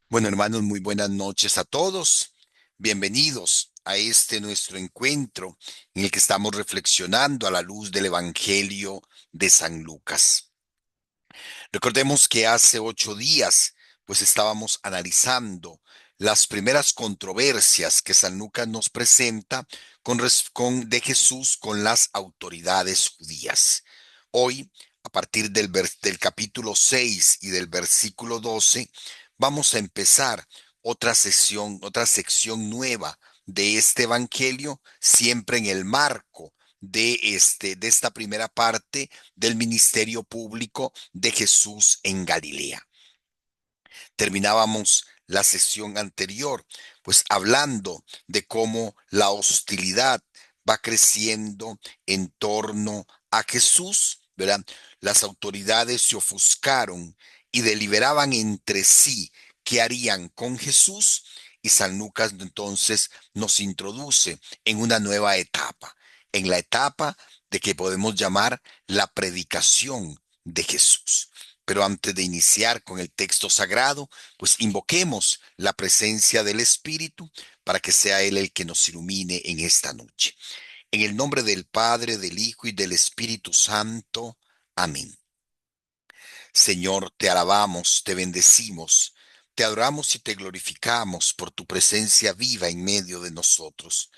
Bueno, hermanos, muy buenas noches a todos. Bienvenidos a este nuestro encuentro en el que estamos reflexionando a la luz del Evangelio de San Lucas. Recordemos que hace 8 días, pues estábamos analizando las primeras controversias que San Lucas nos presenta de Jesús con las autoridades judías. Hoy, a partir del capítulo 6 y del versículo 12, vamos a empezar otra sección nueva de este evangelio, siempre en el marco de esta primera parte del ministerio público de Jesús en Galilea. Terminábamos la sesión anterior, pues hablando de cómo la hostilidad va creciendo en torno a Jesús, ¿verdad? Las autoridades se ofuscaron y deliberaban entre sí qué harían con Jesús, y San Lucas entonces nos introduce en una nueva etapa, en la etapa de que podemos llamar la predicación de Jesús. Pero antes de iniciar con el texto sagrado, pues invoquemos la presencia del Espíritu para que sea Él el que nos ilumine en esta noche. En el nombre del Padre, del Hijo y del Espíritu Santo. Amén. Señor, te alabamos, te bendecimos, te adoramos y te glorificamos por tu presencia viva en medio de nosotros.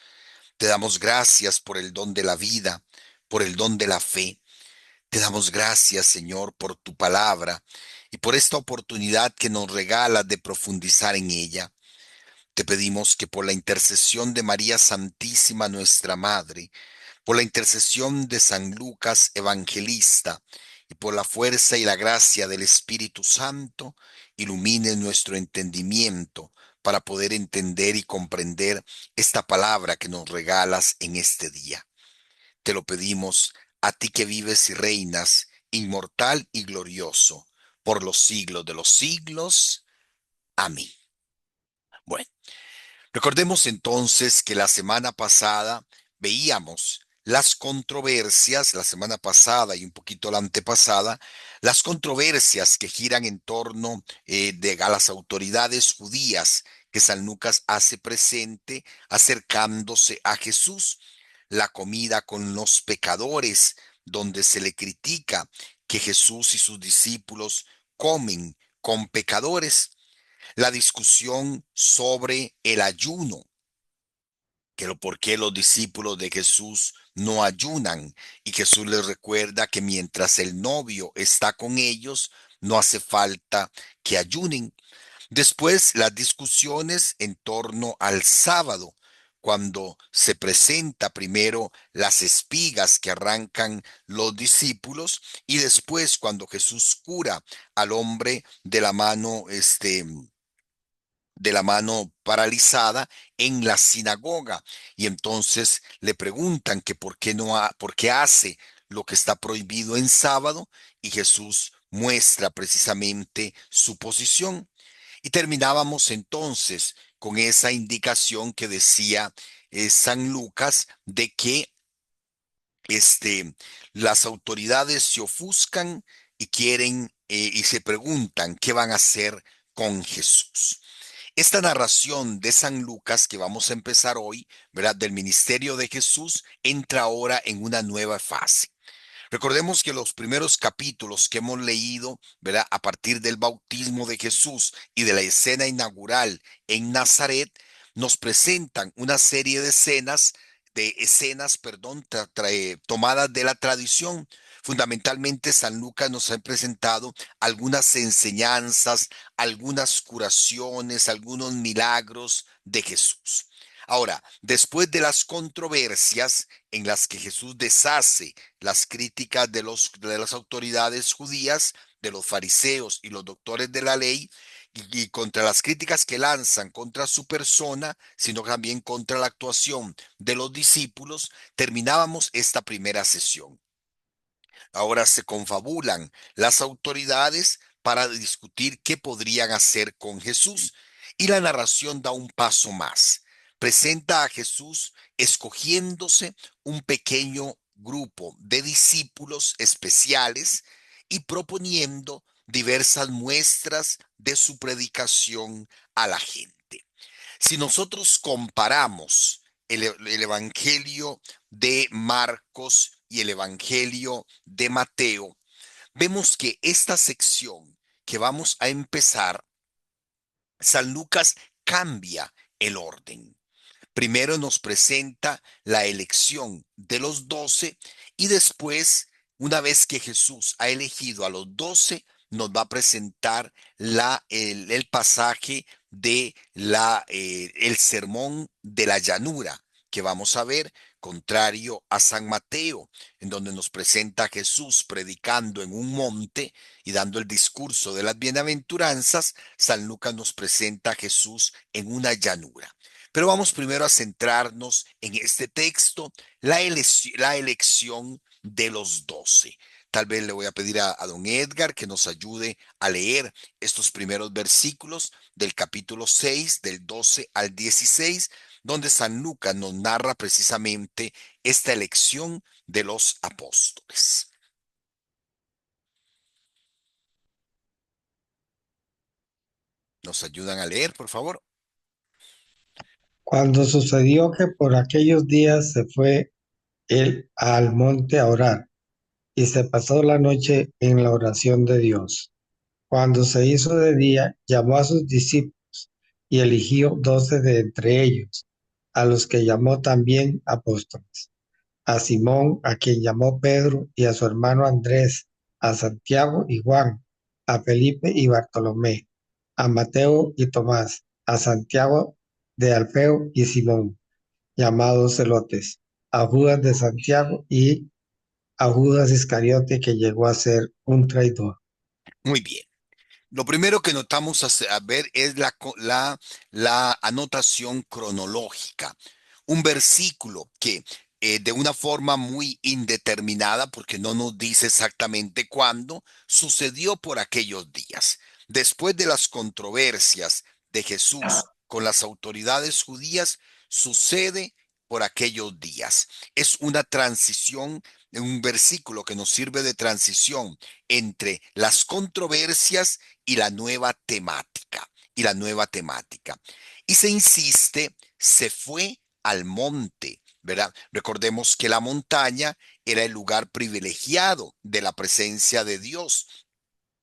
Te damos gracias por el don de la vida, por el don de la fe. Te damos gracias, Señor, por tu palabra y por esta oportunidad que nos regalas de profundizar en ella. Te pedimos que por la intercesión de María Santísima, nuestra Madre, por la intercesión de San Lucas Evangelista y por la fuerza y la gracia del Espíritu Santo, ilumine nuestro entendimiento para poder entender y comprender esta palabra que nos regalas en este día. Te lo pedimos a ti que vives y reinas, inmortal y glorioso, por los siglos de los siglos. Amén. Bueno, recordemos entonces que la semana pasada veíamos las controversias, la semana pasada y un poquito la antepasada, las controversias que giran en torno a las autoridades judías que San Lucas hace presente acercándose a Jesús, la comida con los pecadores, donde se le critica que Jesús y sus discípulos comen con pecadores, la discusión sobre el ayuno, que lo por qué los discípulos de Jesús no ayunan, y Jesús les recuerda que mientras el novio está con ellos, no hace falta que ayunen. Después, las discusiones en torno al sábado, cuando se presenta primero las espigas que arrancan los discípulos, y después cuando Jesús cura al hombre de la mano paralizada en la sinagoga, y entonces le preguntan que por qué por qué hace lo que está prohibido en sábado, y Jesús muestra precisamente su posición. Y terminábamos entonces con esa indicación que decía San Lucas de que este, las autoridades se ofuscan y quieren y se preguntan qué van a hacer con Jesús. Esta narración de San Lucas que vamos a empezar hoy, ¿verdad? Del ministerio de Jesús, entra ahora en una nueva fase. Recordemos que los primeros capítulos que hemos leído, ¿verdad? A partir del bautismo de Jesús y de la escena inaugural en Nazaret, nos presentan una serie de escenas, perdón, tomadas de la tradición. Fundamentalmente, San Lucas nos ha presentado algunas enseñanzas, algunas curaciones, algunos milagros de Jesús. Ahora, después de las controversias en las que Jesús deshace las críticas de las autoridades judías, de los fariseos y los doctores de la ley, y contra las críticas que lanzan contra su persona, sino también contra la actuación de los discípulos, terminábamos esta primera sesión. Ahora se confabulan las autoridades para discutir qué podrían hacer con Jesús, y la narración da un paso más. Presenta a Jesús escogiéndose un pequeño grupo de discípulos especiales y proponiendo diversas muestras de su predicación a la gente. Si nosotros comparamos el Evangelio de Marcos y el Evangelio de Mateo, vemos que esta sección que vamos a empezar, San Lucas cambia el orden. Primero nos presenta la elección de los 12 y después, una vez que Jesús ha elegido a los 12, nos va a presentar el pasaje de el sermón de la llanura que vamos a ver, contrario a San Mateo, en donde nos presenta a Jesús predicando en un monte y dando el discurso de las bienaventuranzas. San Lucas nos presenta a Jesús en una llanura. Pero vamos primero a centrarnos en este texto, la elección de los 12. Tal vez le voy a pedir a don Edgar que nos ayude a leer estos primeros versículos del capítulo 6, del 12 al 16, donde San Lucas nos narra precisamente esta elección de los apóstoles. ¿Nos ayudan a leer, por favor? Cuando sucedió que por aquellos días se fue él al monte a orar, y se pasó la noche en la oración de Dios. Cuando se hizo de día, llamó a sus discípulos y eligió 12 de entre ellos, a los que llamó también apóstoles: a Simón, a quien llamó Pedro, y a su hermano Andrés, a Santiago y Juan, a Felipe y Bartolomé, a Mateo y Tomás, a Santiago de Alfeo y Simón, llamados Celotes, a Judas de Santiago y a Judas Iscariote, que llegó a ser un traidor. Muy bien. Lo primero que notamos a ver es la anotación cronológica. Un versículo que de una forma muy indeterminada, porque no nos dice exactamente cuándo, sucedió por aquellos días. Después de las controversias de Jesús con las autoridades judías, sucede por aquellos días. Es una transición, un versículo que nos sirve de transición entre las controversias y la nueva temática, y la nueva temática. Y se insiste, se fue al monte, ¿verdad? Recordemos que la montaña era el lugar privilegiado de la presencia de Dios,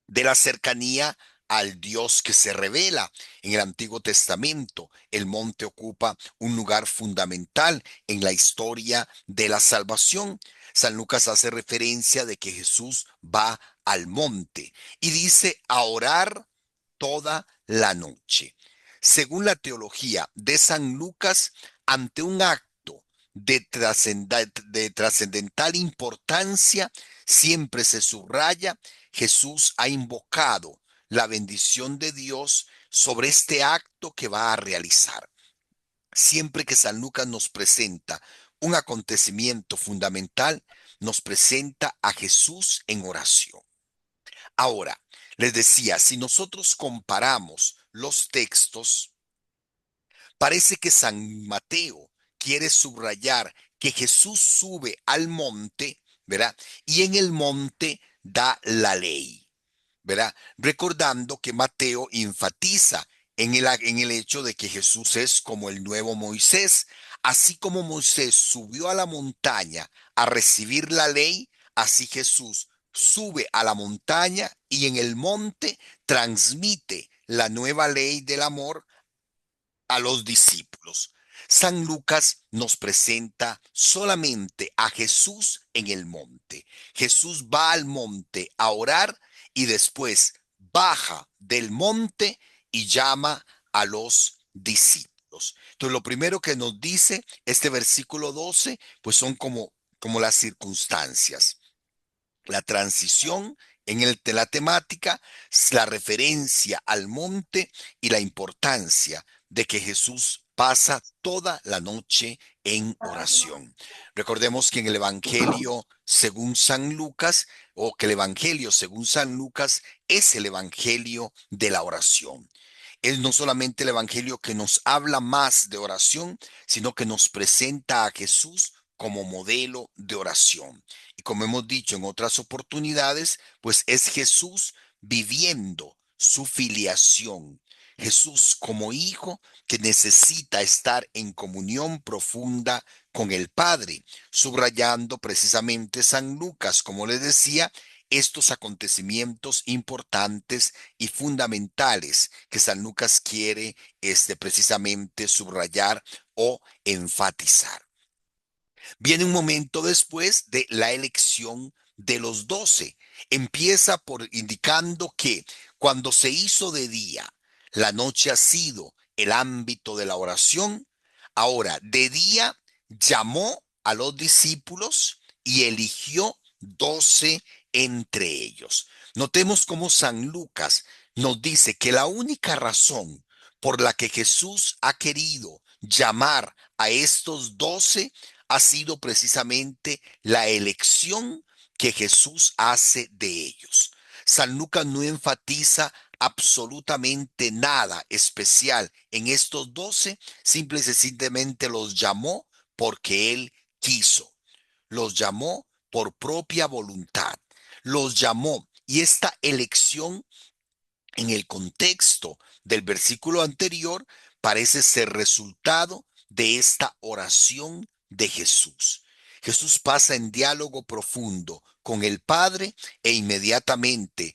de la cercanía al Dios que se revela. En el Antiguo Testamento, el monte ocupa un lugar fundamental en la historia de la salvación. San Lucas hace referencia de que Jesús va al monte y dice a orar toda la noche. Según la teología de San Lucas, ante un acto de trascendental importancia, siempre se subraya: Jesús ha invocado la bendición de Dios sobre este acto que va a realizar. Siempre que San Lucas nos presenta un acontecimiento fundamental, nos presenta a Jesús en oración. Ahora, les decía, si nosotros comparamos los textos, parece que San Mateo quiere subrayar que Jesús sube al monte, ¿verdad? Y en el monte da la ley, ¿verdad? Recordando que Mateo enfatiza en el hecho de que Jesús es como el nuevo Moisés. Así como Moisés subió a la montaña a recibir la ley, así Jesús sube a la montaña y en el monte transmite la nueva ley del amor a los discípulos. San Lucas nos presenta solamente a Jesús en el monte. Jesús va al monte a orar y después baja del monte y llama a los discípulos. Entonces, lo primero que nos dice este versículo 12, pues son como las circunstancias, la transición de la temática, la referencia al monte y la importancia de que Jesús pasa toda la noche en oración. Recordemos que en el Evangelio según San Lucas, o que el Evangelio según San Lucas es el Evangelio de la oración. Es no solamente el Evangelio que nos habla más de oración, sino que nos presenta a Jesús como modelo de oración. Y como hemos dicho en otras oportunidades, pues es Jesús viviendo su filiación. Jesús como hijo que necesita estar en comunión profunda con el Padre, subrayando precisamente San Lucas, como les decía, estos acontecimientos importantes y fundamentales que San Lucas quiere precisamente subrayar o enfatizar. Viene un momento después de la elección de los 12. Empieza por indicando que cuando se hizo de día, la noche ha sido el ámbito de la oración. Ahora, de día llamó a los discípulos y eligió 12 entre ellos. Notemos cómo San Lucas nos dice que la única razón por la que Jesús ha querido llamar a estos 12 ha sido precisamente la elección que Jesús hace de ellos. San Lucas no enfatiza absolutamente nada especial en estos 12, simple y sencillamente los llamó porque Él quiso, los llamó por propia voluntad, los llamó y esta elección en el contexto del versículo anterior parece ser resultado de esta oración de Jesús. Jesús pasa en diálogo profundo con el Padre e inmediatamente,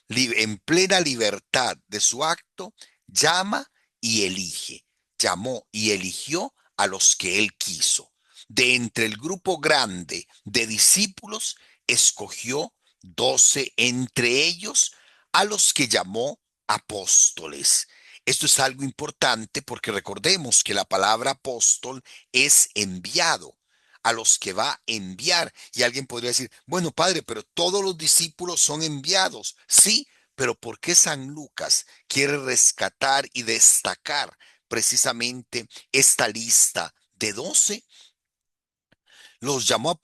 en plena libertad de su acto, llama y elige. Llamó y eligió a los que él quiso. De entre el grupo grande de discípulos, escogió 12 entre ellos a los que llamó apóstoles. Esto es algo importante porque recordemos que la palabra apóstol es enviado, a los que va a enviar. Y alguien podría decir, bueno, padre, pero todos los discípulos son enviados. Sí, pero ¿por qué San Lucas quiere rescatar y destacar precisamente esta lista de 12? Los llamó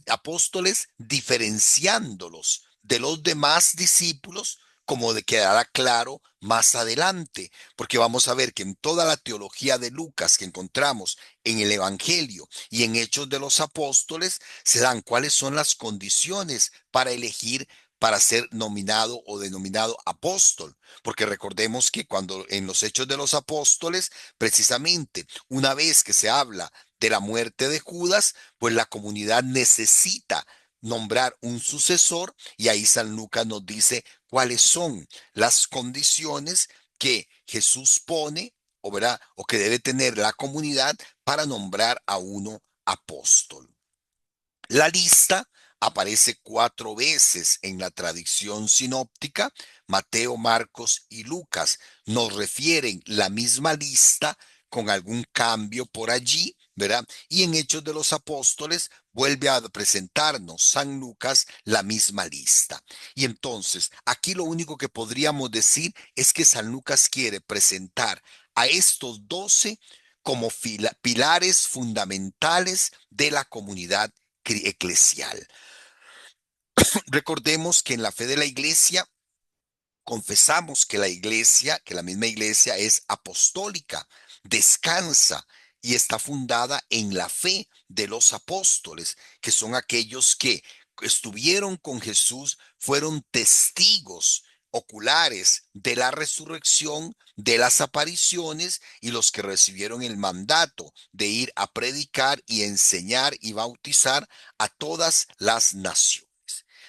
apóstoles diferenciándolos de los demás discípulos, como de quedará claro más adelante, porque vamos a ver que en toda la teología de Lucas que encontramos en el Evangelio y en Hechos de los Apóstoles, se dan cuáles son las condiciones para elegir para ser nominado o denominado apóstol, porque recordemos que cuando en los Hechos de los Apóstoles, precisamente una vez que se habla de la muerte de Judas, pues la comunidad necesita nombrar un sucesor y ahí San Lucas nos dice cuáles son las condiciones que Jesús pone o, ¿verdad? O que debe tener la comunidad para nombrar a uno apóstol. La lista aparece 4 veces en la tradición sinóptica. Mateo, Marcos y Lucas nos refieren la misma lista con algún cambio por allí, ¿verdad? Y en Hechos de los Apóstoles vuelve a presentarnos San Lucas la misma lista. Y entonces, aquí lo único que podríamos decir es que San Lucas quiere presentar a estos 12 como pilares fundamentales de la comunidad eclesial. Recordemos que en la fe de la iglesia confesamos que la iglesia, que la misma iglesia es apostólica, descansa y está fundada en la fe de los apóstoles, que son aquellos que estuvieron con Jesús, fueron testigos oculares de la resurrección, de las apariciones y los que recibieron el mandato de ir a predicar y enseñar y bautizar a todas las naciones.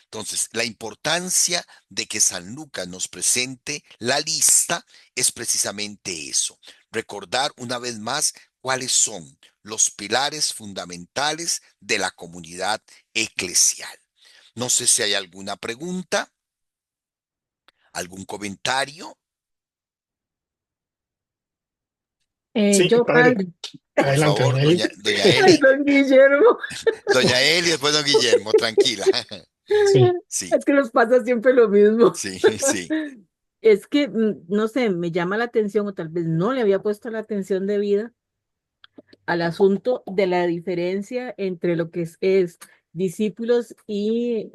Entonces, la importancia de que San Lucas nos presente la lista es precisamente eso, recordar una vez más cuáles son los pilares fundamentales de la comunidad eclesial. No sé si hay alguna pregunta, algún comentario. Sí, Yo, padre, padre. Por adelante, favor, doña Eli. doña Ay, Eli. don Guillermo. Doña Eli, después don Guillermo, tranquila. Sí, Sí, Es que nos pasa siempre lo mismo. sí, sí. Es que, no sé, me llama la atención, o tal vez no le había puesto la atención debida al asunto de la diferencia entre lo que es discípulos y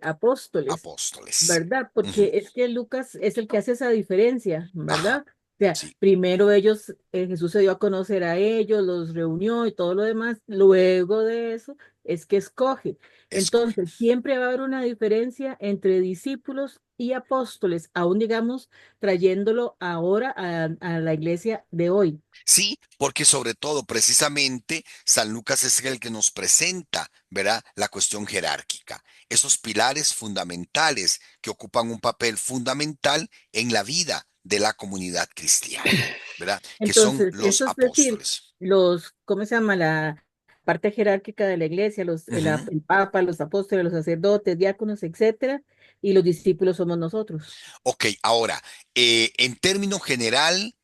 apóstoles, Apóstoles. ¿verdad? Ujú. Porque es que Lucas es el que hace esa diferencia, Ajá, ¿verdad? sea, sí, primero ellos, Jesús se dio a conocer a ellos, los reunió y todo lo demás. Luego de eso es que escoge. escoge. Entonces, siempre va a haber una diferencia entre discípulos y apóstoles, aún digamos, trayéndolo ahora a la iglesia de hoy. Sí, porque sobre todo, precisamente, San Lucas es el que nos presenta, ¿verdad? La cuestión jerárquica, esos pilares fundamentales que ocupan un papel fundamental en la vida de la comunidad cristiana, ¿verdad? Que son Entonces, los eso es decir, apóstoles. ¿cómo se llama? La parte jerárquica de la iglesia, Ujú. el papa, los apóstoles, los sacerdotes, diáconos, etcétera, y los discípulos somos nosotros. Ok, ahora, en término general,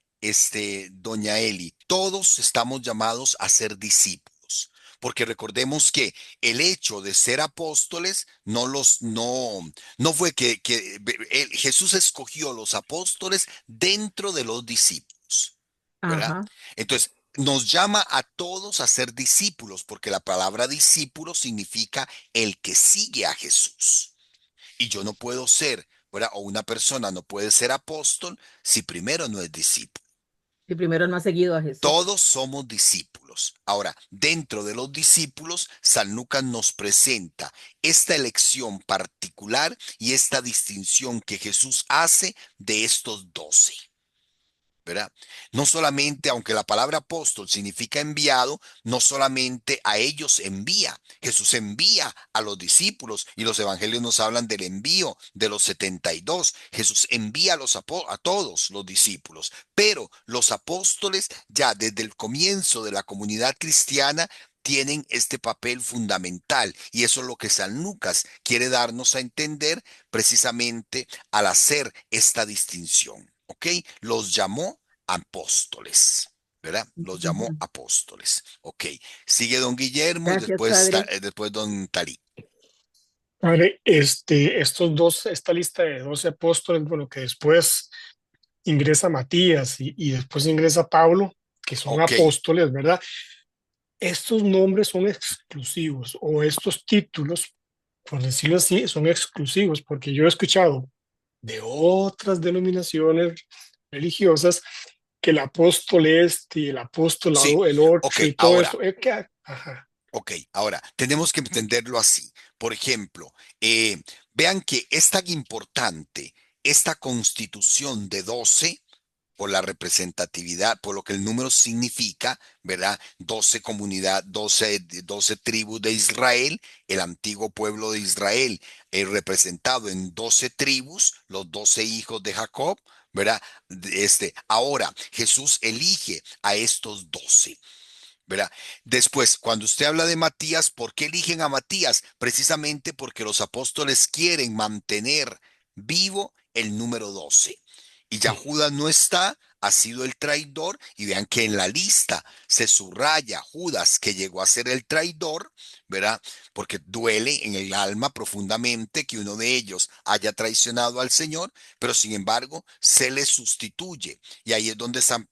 doña Eli, todos estamos llamados a ser discípulos, porque recordemos que el hecho de ser apóstoles no fue Jesús escogió los apóstoles dentro de los discípulos, ¿verdad? Ajá. Entonces, nos llama a todos a ser discípulos, porque la palabra discípulo significa el que sigue a Jesús. Y yo no puedo ser, ¿verdad? O una persona no puede ser apóstol si primero no es discípulo. Y primero no ha seguido a Jesús. Todos somos discípulos. Ahora, dentro de los discípulos, San Lucas nos presenta esta elección particular y esta distinción que Jesús hace de estos 12. ¿Verdad? No solamente, aunque la palabra apóstol significa enviado, no solamente a ellos envía, Jesús envía a los discípulos y los evangelios nos hablan del envío de los 72. Jesús envía a todos los discípulos, pero los apóstoles ya desde el comienzo de la comunidad cristiana tienen este papel fundamental y eso es lo que San Lucas quiere darnos a entender precisamente al hacer esta distinción. ¿Ok? Los llamó apóstoles, ¿verdad? Los llamó Ujú. apóstoles. Ok. Sigue don Guillermo y Gracias, después, Padre. después don Talí. Padre, estos dos, esta lista de 12 apóstoles, bueno, que después ingresa Matías y después ingresa Pablo, que son Ok. apóstoles, ¿verdad? Estos nombres son exclusivos o estos títulos, por decirlo así, son exclusivos porque yo he escuchado de otras denominaciones religiosas que el apóstol este y el apóstol Sí. el Ok. otro y todo Ahora. esto. Ajá. Ok, ahora, tenemos que entenderlo así. Por ejemplo, vean que es tan importante esta constitución de 12 por la representatividad, por lo que el número significa, ¿verdad? 12 comunidad, 12 tribus de Israel, el antiguo pueblo de Israel, representado en 12 tribus, los 12 hijos de Jacob, ¿verdad? Ahora, Jesús elige a estos 12. ¿Verdad? Después, cuando usted habla de Matías, ¿por qué eligen a Matías? Precisamente porque los apóstoles quieren mantener vivo el número 12. Y ya Sí. Judas no está, ha sido el traidor, y vean que en la lista se subraya Judas que llegó a ser el traidor, ¿verdad? Porque duele en el alma profundamente que uno de ellos haya traicionado al Señor, pero sin embargo se le sustituye. Y ahí es donde San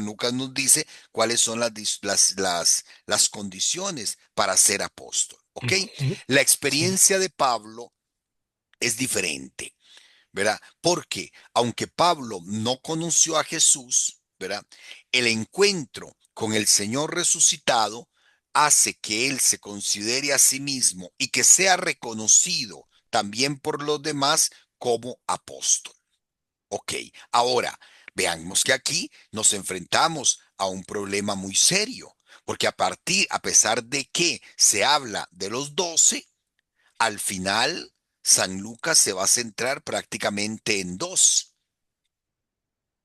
Lucas nos dice cuáles son las condiciones para ser apóstol. ¿Ok? Ujú. La Sí. experiencia de Pablo es diferente, ¿verdad? Porque aunque Pablo no conoció a Jesús, ¿verdad? El encuentro con el Señor resucitado hace que él se considere a sí mismo y que sea reconocido también por los demás como apóstol. Ok, ahora veamos que aquí nos enfrentamos a un problema muy serio, porque a pesar de que se habla de los 12, al final San Lucas se va a centrar prácticamente en dos,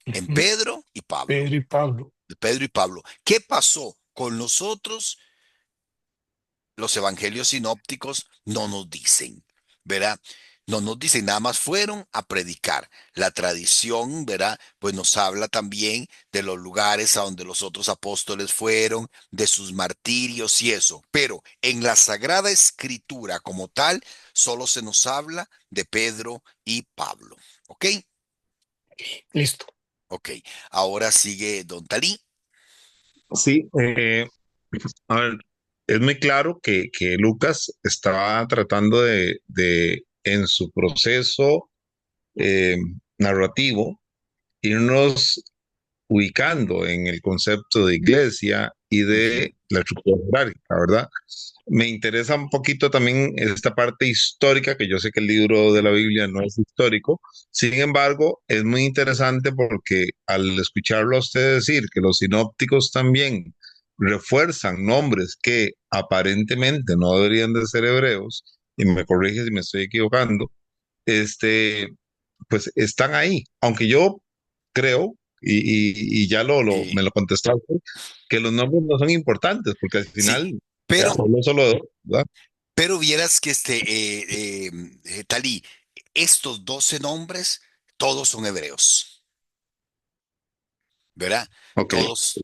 en Ujú. Pedro y Pablo. Pedro y Pablo. De Pedro y Pablo. ¿Qué pasó con los otros? Los evangelios sinópticos no nos dicen, ¿verdad? No nos dicen, nada más fueron a predicar. La tradición, ¿verdad? Pues nos habla también de los lugares a donde los otros apóstoles fueron, de sus martirios y eso. Pero en la Sagrada Escritura como tal, solo se nos habla de Pedro y Pablo. ¿Ok? Listo. Ok. Ahora sigue Don Talí. Sí, a ver, es muy claro que Lucas estaba tratando en su proceso eh, narrativo, irnos ubicando en el concepto de iglesia y Ujú. de la estructura jerárquica, ¿verdad? Me interesa un poquito también esta parte histórica, que yo sé que el libro de la Biblia no es histórico. Sin embargo, es muy interesante porque al escucharlo a usted decir que los sinópticos también refuerzan nombres que aparentemente no deberían de ser hebreos, y me corrige si me estoy equivocando, este, pues están ahí. Aunque yo creo, y ya me Y lo contestaste, que los nombres no son importantes, porque al sí, final pero, habló solo de dos, ¿verdad? pero vieras que Talí, estos 12 nombres, todos son hebreos. ¿Verdad? Ok,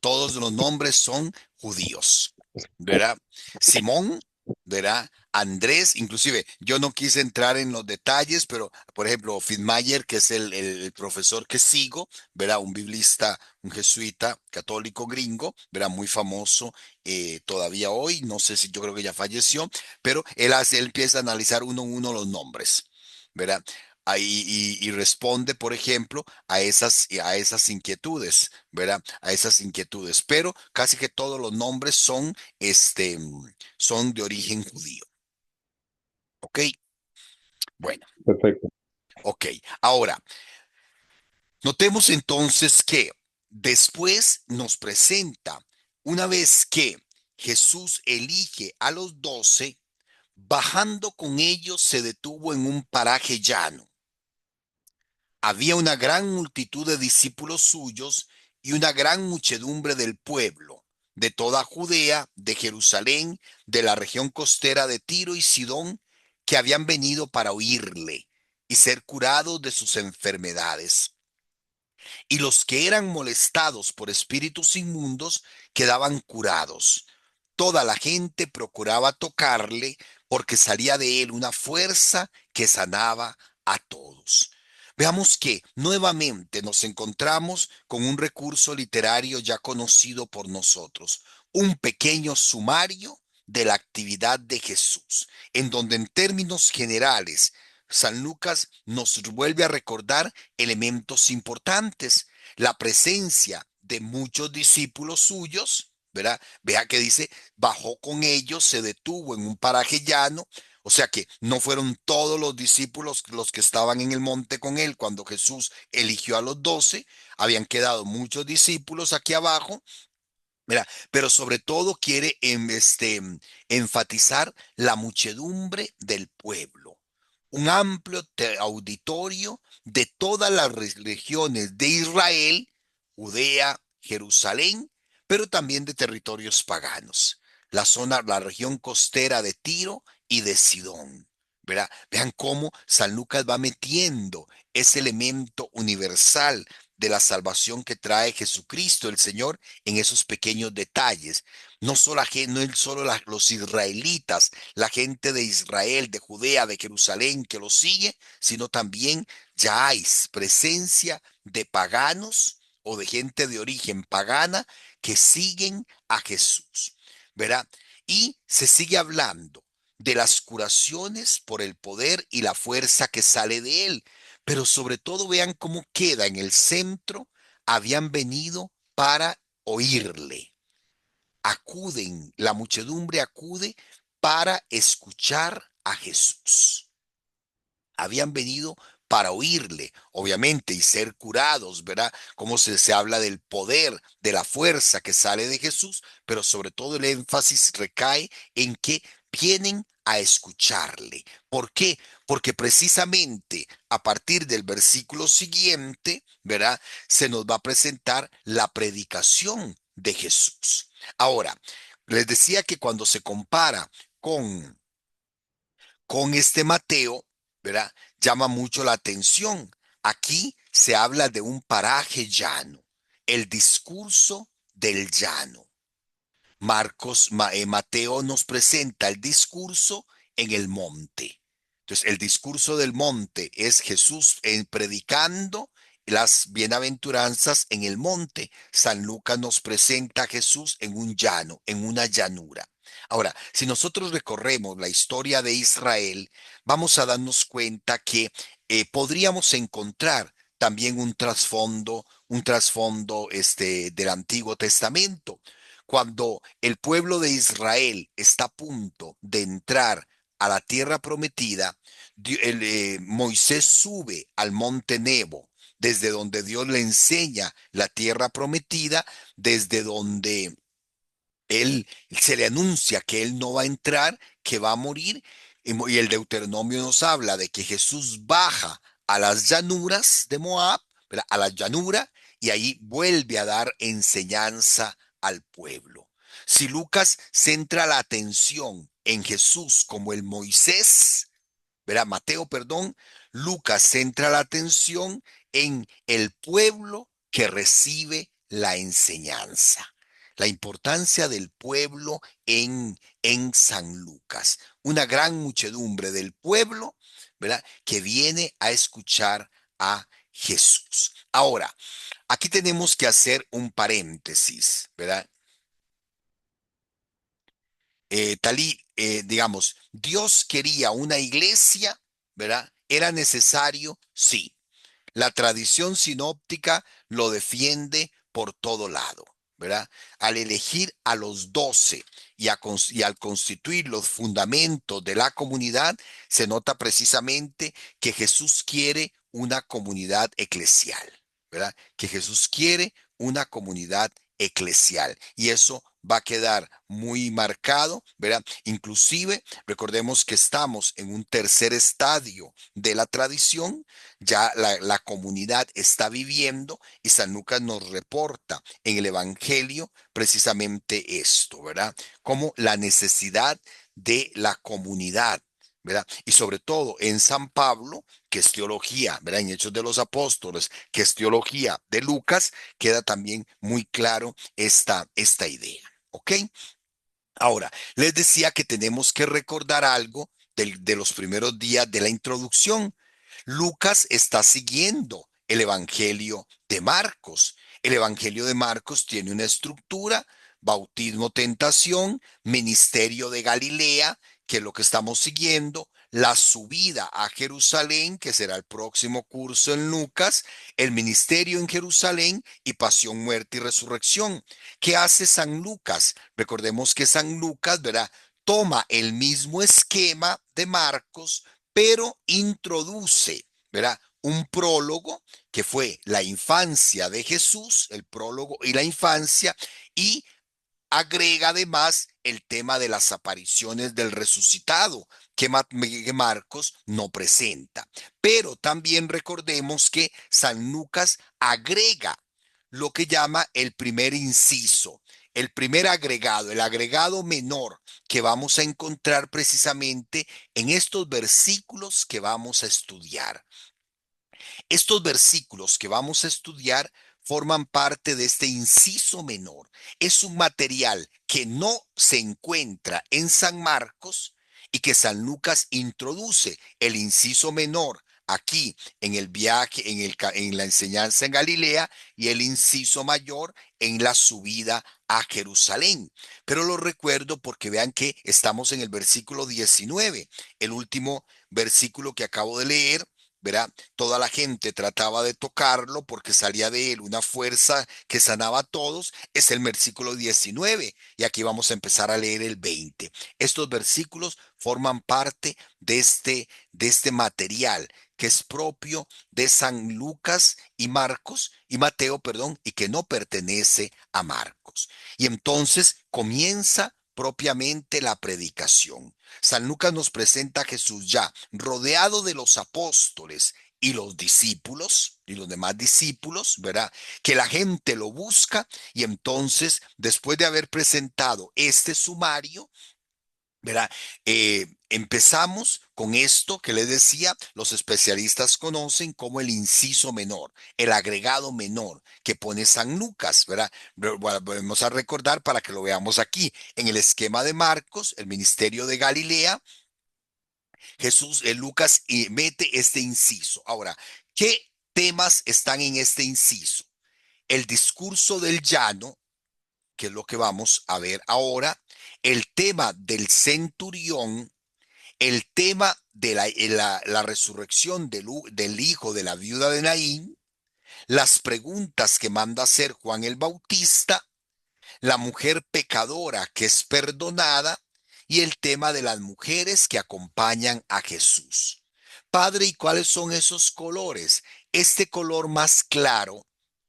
Todos los nombres son judíos, ¿verdad? Simón, ¿verdad? Andrés, inclusive, yo no quise entrar en los detalles, pero, por ejemplo, Fitzmayer, que es el profesor que sigo, ¿verdad? Un biblista, un jesuita católico gringo, ¿verdad? Muy famoso todavía hoy, no sé si yo creo que ya falleció, pero él empieza a analizar uno a uno los nombres, ¿verdad? Ahí, y responde, por ejemplo, a esas inquietudes, ¿verdad? A esas inquietudes. Pero casi que todos los nombres son de origen judío. ¿Ok? Bueno, perfecto. ok. Ahora, notemos entonces que después nos presenta, una vez que Jesús elige a los 12, bajando con ellos se detuvo en un paraje llano. Había una gran multitud de discípulos suyos y una gran muchedumbre del pueblo, de toda Judea, de Jerusalén, de la región costera de Tiro y Sidón, que habían venido para oírle y ser curados de sus enfermedades. Y los que eran molestados por espíritus inmundos quedaban curados. Toda la gente procuraba tocarle porque salía de él una fuerza que sanaba a todos. Veamos que nuevamente nos encontramos con un recurso literario ya conocido por nosotros, un pequeño sumario de la actividad de Jesús, en donde en términos generales San Lucas nos vuelve a recordar elementos importantes, la presencia de muchos discípulos suyos, ¿verdad? Vea que dice, bajó con ellos, se detuvo en un paraje llano, o sea que no fueron todos los discípulos los que estaban en el monte con él cuando Jesús eligió a los 12, habían quedado muchos discípulos aquí abajo, ¿verdad? Pero sobre todo quiere enfatizar la muchedumbre del pueblo, un amplio auditorio de todas las regiones de Israel, Judea, Jerusalén, pero también de territorios paganos, la región costera de Tiro y de Sidón. ¿Verdad? Vean cómo San Lucas va metiendo ese elemento universal de la salvación que trae Jesucristo, el Señor, en esos pequeños detalles. No es solo los israelitas, la gente de Israel, de Judea, de Jerusalén que lo sigue, sino también ya hay presencia de paganos o de gente de origen pagana que siguen a Jesús, ¿verdad? Y se sigue hablando de las curaciones por el poder y la fuerza que sale de él, pero sobre todo vean cómo queda en el centro, habían venido para oírle. Acuden, la muchedumbre acude para escuchar a Jesús. Habían venido para oírle, obviamente, y ser curados, ¿verdad? Como se habla del poder, de la fuerza que sale de Jesús, pero sobre todo el énfasis recae en que vienen a escucharle. ¿Por qué? Porque precisamente a partir del versículo siguiente, ¿verdad? Se nos va a presentar la predicación de Jesús. Ahora, les decía que cuando se compara con este Mateo, ¿verdad? Llama mucho la atención. Aquí se habla de un paraje llano, el discurso del llano. Mateo nos presenta el discurso en el monte. Entonces, el discurso del monte es Jesús predicando las bienaventuranzas en el monte. San Lucas nos presenta a Jesús en un llano, en una llanura. Ahora, si nosotros recorremos la historia de Israel, vamos a darnos cuenta que podríamos encontrar también un trasfondo del Antiguo Testamento. Cuando el pueblo de Israel está a punto de entrar a la tierra prometida, Moisés sube al monte Nebo, desde donde Dios le enseña la tierra prometida, desde donde él se le anuncia que él no va a entrar, que va a morir, y el Deuteronomio nos habla de que Jesús baja a las llanuras de Moab, ¿verdad? A la llanura, y ahí vuelve a dar enseñanza al pueblo. Si Lucas centra la atención en Jesús como el Moisés, ¿verdad? Mateo, perdón, Lucas centra la atención en el pueblo que recibe la enseñanza. La importancia del pueblo en San Lucas. Una gran muchedumbre del pueblo, ¿verdad? Que viene a escuchar a Jesús. Ahora, aquí tenemos que hacer un paréntesis, ¿verdad? Talí, digamos, Dios quería una iglesia, ¿verdad? ¿Era necesario? Sí. La tradición sinóptica lo defiende por todo lado, ¿verdad? Al elegir a los 12 y al constituir los fundamentos de la comunidad, se nota precisamente que Jesús quiere una comunidad eclesial, ¿verdad? Que Jesús quiere una comunidad eclesial. Y eso va a quedar muy marcado, ¿verdad? Inclusive, recordemos que estamos en un tercer estadio de la tradición, ya la comunidad está viviendo y San Lucas nos reporta en el Evangelio precisamente esto, ¿verdad? Como la necesidad de la comunidad, ¿verdad? Y sobre todo en San Pablo, que es teología, ¿verdad? En Hechos de los Apóstoles, que es teología de Lucas, queda también muy claro esta idea, ¿ok? Ahora, les decía que tenemos que recordar algo de los primeros días de la introducción. Lucas está siguiendo el Evangelio de Marcos. El Evangelio de Marcos tiene una estructura: bautismo, tentación, ministerio de Galilea, que es lo que estamos siguiendo, la subida a Jerusalén, que será el próximo curso en Lucas, el ministerio en Jerusalén y pasión, muerte y resurrección. ¿Qué hace San Lucas? Recordemos que San Lucas, ¿verdad? Toma el mismo esquema de Marcos, pero introduce, ¿verdad? Un prólogo que fue la infancia de Jesús, el prólogo y la infancia, y agrega además el tema de las apariciones del resucitado, que Marcos no presenta. Pero también recordemos que San Lucas agrega lo que llama el primer inciso, el primer agregado, el agregado menor, que vamos a encontrar precisamente en estos versículos que vamos a estudiar. Estos versículos que vamos a estudiar forman parte de este inciso menor. Es un material que no se encuentra en San Marcos y que San Lucas introduce el inciso menor aquí en el viaje, en la enseñanza en Galilea, y el inciso mayor en la subida a Jerusalén. Pero lo recuerdo porque vean que estamos en el versículo 19, el último versículo que acabo de leer. ¿Verdad? Toda la gente trataba de tocarlo porque salía de él una fuerza que sanaba a todos. Es el versículo 19 y aquí vamos a empezar a leer el 20. Estos versículos forman parte de este material que es propio de San Lucas y Marcos y Mateo, perdón, y que no pertenece a Marcos. Y entonces comienza propiamente la predicación. San Lucas nos presenta a Jesús ya rodeado de los apóstoles y los discípulos y los demás discípulos, ¿verdad? Que la gente lo busca, y entonces, después de haber presentado este sumario, ¿verdad? Empezamos con esto que les decía, los especialistas conocen como el inciso menor, el agregado menor que pone San Lucas, ¿verdad? Vamos a recordar para que lo veamos aquí. En el esquema de Marcos, el ministerio de Galilea, Jesús, Lucas mete este inciso. Ahora, ¿qué temas están en este inciso? El discurso del llano, que es lo que vamos a ver ahora, el tema del centurión, el tema de la resurrección del hijo de la viuda de Naín, las preguntas que manda hacer Juan el Bautista, la mujer pecadora que es perdonada y el tema de las mujeres que acompañan a Jesús. Padre, ¿y cuáles son esos colores? Este color más claro,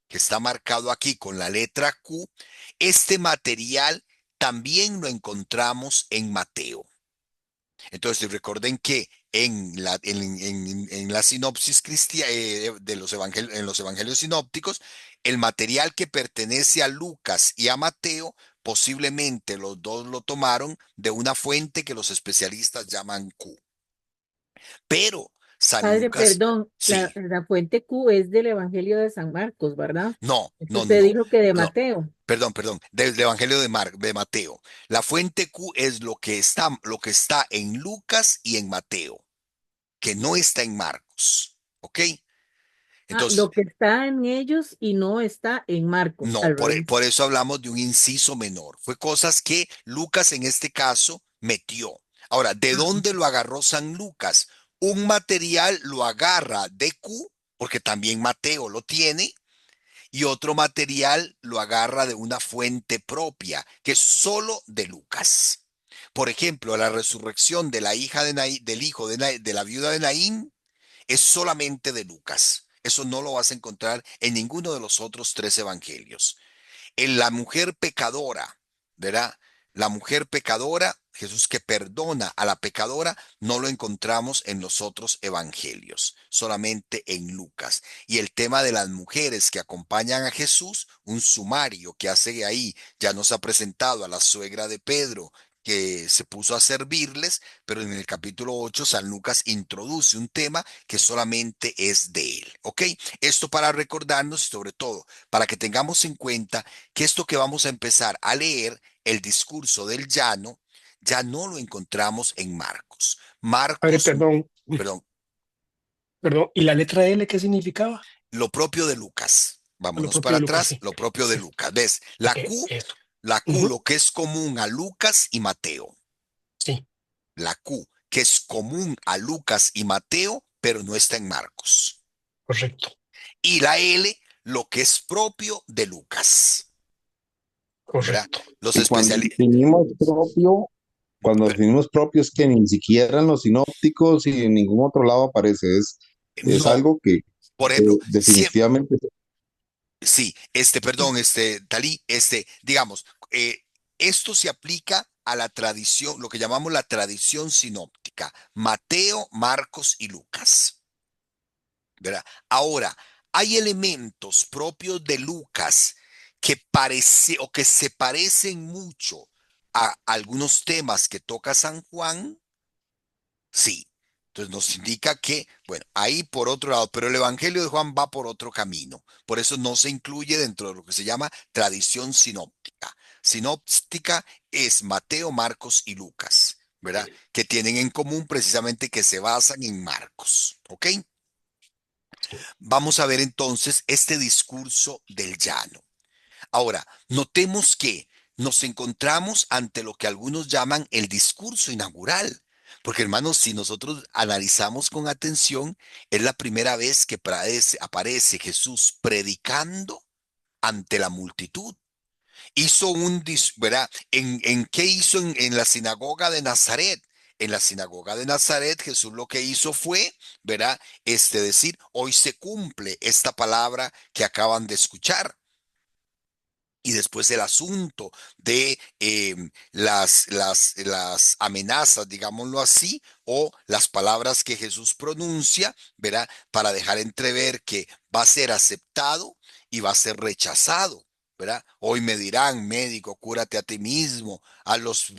que está marcado aquí con la letra Q, este material también lo encontramos en Mateo. Entonces, recuerden que en la sinopsis cristiana de los evangelios, en los evangelios sinópticos, el material que pertenece a Lucas y a Mateo, posiblemente los dos lo tomaron de una fuente que los especialistas llaman Q. Pero San Padre, Lucas, perdón, sí, la fuente Q es del Evangelio de San Marcos, ¿verdad? no, Entonces no, usted no, dijo que de no. Mateo. Perdón, del Evangelio de Mateo. La fuente Q es lo que está en Lucas y en Mateo, que no está en Marcos. ¿Ok? Ah, Entonces, lo que está en ellos y no está en Marcos, no, al por revés. eso hablamos de un inciso menor. Fue cosas que Lucas en este caso metió. Ahora, ¿de Ah, dónde lo agarró San Lucas? Un material lo agarra de Q, porque también Mateo lo tiene, y otro material lo agarra de una fuente propia, que es solo de Lucas. Por ejemplo, la resurrección de la hija del hijo de la viuda de Naín es solamente de Lucas. Eso no lo vas a encontrar en ninguno de los otros tres evangelios. En la mujer pecadora, ¿verdad? La mujer pecadora, Jesús que perdona a la pecadora, no lo encontramos en los otros evangelios, solamente en Lucas. Y el tema de las mujeres que acompañan a Jesús, un sumario que hace ahí, ya nos ha presentado a la suegra de Pedro, que se puso a servirles, pero en el capítulo 8 San Lucas introduce un tema que solamente es de él, ¿ok? Esto para recordarnos y sobre todo para que tengamos en cuenta que esto que vamos a empezar a leer, el discurso del llano, ya no lo encontramos en Marcos. Padre, Marcos, perdón, perdón, perdón. ¿Y la letra L qué significaba? lo propio de Lucas. Lo Vámonos propio para de Lucas, atrás, sí. lo propio de Sí, Lucas. ¿Ves? eso. La Q, Ujú, lo que es común a Lucas y Mateo. sí, La Q, que es común a Lucas y Mateo, pero no está en Marcos. correcto, Y la L, lo que es propio de Lucas. ¿Verdad? correcto. Los Y especialistas, cuando definimos propio es que ni siquiera en los sinópticos y en ningún otro lado aparece. Es no, algo que por ejemplo, siempre. definitivamente Sí, perdón, Talí, digamos, esto se aplica a la tradición, lo que llamamos la tradición sinóptica, Mateo, Marcos y Lucas, ¿verdad? Ahora, hay elementos propios de Lucas que parece o que se parecen mucho a algunos temas que toca San Juan. Sí. Entonces nos indica que, bueno, ahí por otro lado, pero el Evangelio de Juan va por otro camino. Por eso no se incluye dentro de lo que se llama tradición sinóptica. Sinóptica es Mateo, Marcos y Lucas, ¿verdad? Que tienen en común precisamente que se basan en Marcos, ¿ok? Vamos a ver entonces este discurso del llano. Ahora, notemos que nos encontramos ante lo que algunos llaman el discurso inaugural. Porque hermanos, si nosotros analizamos con atención, es la primera vez que aparece Jesús predicando ante la multitud. Hizo ¿verdad? ¿En qué hizo en la sinagoga de Nazaret? En la sinagoga de Nazaret, Jesús lo que hizo fue, ¿verdad? Decir, hoy se cumple esta palabra que acaban de escuchar. Y después el asunto de las amenazas, digámoslo así, o las palabras que Jesús pronuncia, ¿verdad? Para dejar entrever que va a ser aceptado y va a ser rechazado. ¿Verdad? Hoy me dirán, médico, cúrate a ti mismo, a los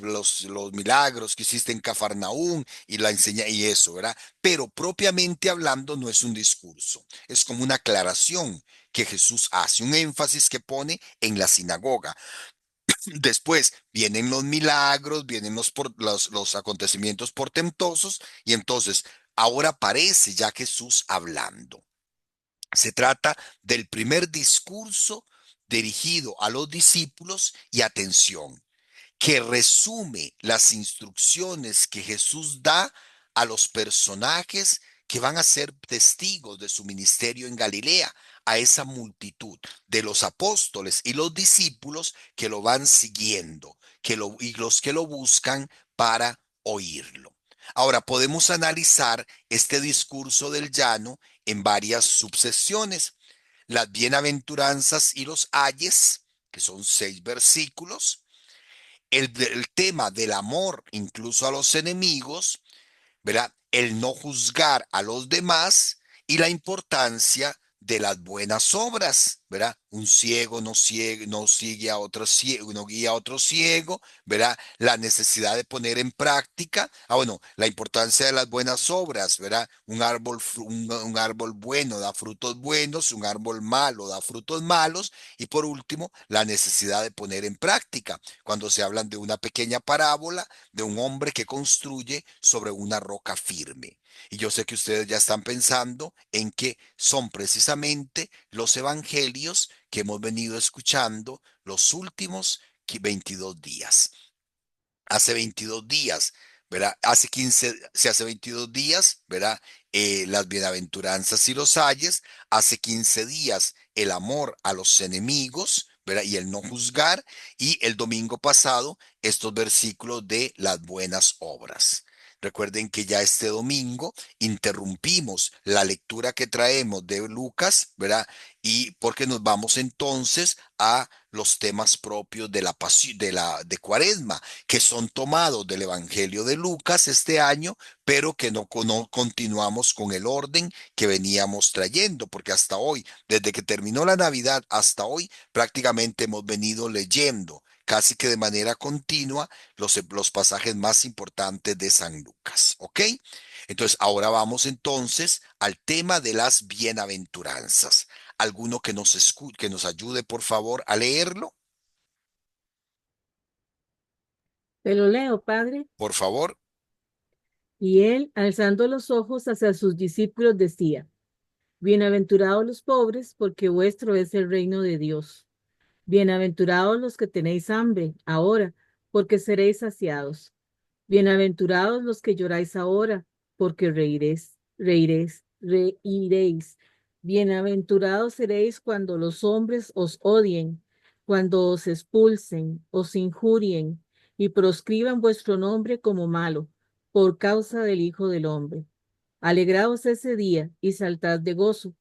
milagros que hiciste en Cafarnaún y la enseña y eso, ¿verdad? Pero propiamente hablando no es un discurso, es como una aclaración que Jesús hace, un énfasis que pone en la sinagoga. Después vienen los milagros, vienen los acontecimientos portentosos y entonces ahora aparece ya Jesús hablando. Se trata del primer discurso dirigido a los discípulos y atención, que resume las instrucciones que Jesús da a los personajes que van a ser testigos de su ministerio en Galilea, a esa multitud de los apóstoles y los discípulos que lo van siguiendo, y los que lo buscan para oírlo. Ahora podemos analizar este discurso del llano en varias subsecciones. Las bienaventuranzas y los ayes, que son 6 versículos. El tema del amor incluso a los enemigos, ¿verdad? El no juzgar a los demás y la importancia de las buenas obras, ¿verdad? Un ciego no sigue a otro ciego, no guía a otro ciego, ¿verdad? La necesidad de poner en práctica, bueno, la importancia de las buenas obras, ¿verdad? Un árbol bueno da frutos buenos, un árbol malo da frutos malos, y por último, la necesidad de poner en práctica, cuando se hablan de una pequeña parábola de un hombre que construye sobre una roca firme. Y yo sé que ustedes ya están pensando en que son precisamente los evangelios que hemos venido escuchando los últimos 22 días. Hace 22 días, ¿verdad? Hace 22 días, ¿verdad? Las bienaventuranzas y los ayes. Hace 15 días, el amor a los enemigos, ¿verdad? Y el no juzgar. Y el domingo pasado, estos versículos de las buenas obras. Recuerden que ya este domingo interrumpimos la lectura que traemos de Lucas, ¿verdad? Y porque nos vamos entonces a los temas propios de la pasión, de Cuaresma, que son tomados del Evangelio de Lucas este año, pero que no continuamos con el orden que veníamos trayendo, porque hasta hoy, desde que terminó la Navidad hasta hoy, prácticamente hemos venido leyendo casi que de manera continua los pasajes más importantes de San Lucas, ¿ok? Entonces, ahora vamos entonces al tema de las bienaventuranzas. ¿Alguno que nos ayude, por favor, a leerlo? Te lo leo, Padre. Por favor. Y él, alzando los ojos hacia sus discípulos, decía: Bienaventurados los pobres, porque vuestro es el reino de Dios. Bienaventurados los que tenéis hambre ahora, porque seréis saciados. Bienaventurados los que lloráis ahora, porque reiréis. Bienaventurados seréis cuando los hombres os odien, cuando os expulsen, os injurien y proscriban vuestro nombre como malo, por causa del Hijo del Hombre. Alegraos ese día y saltad de gozo,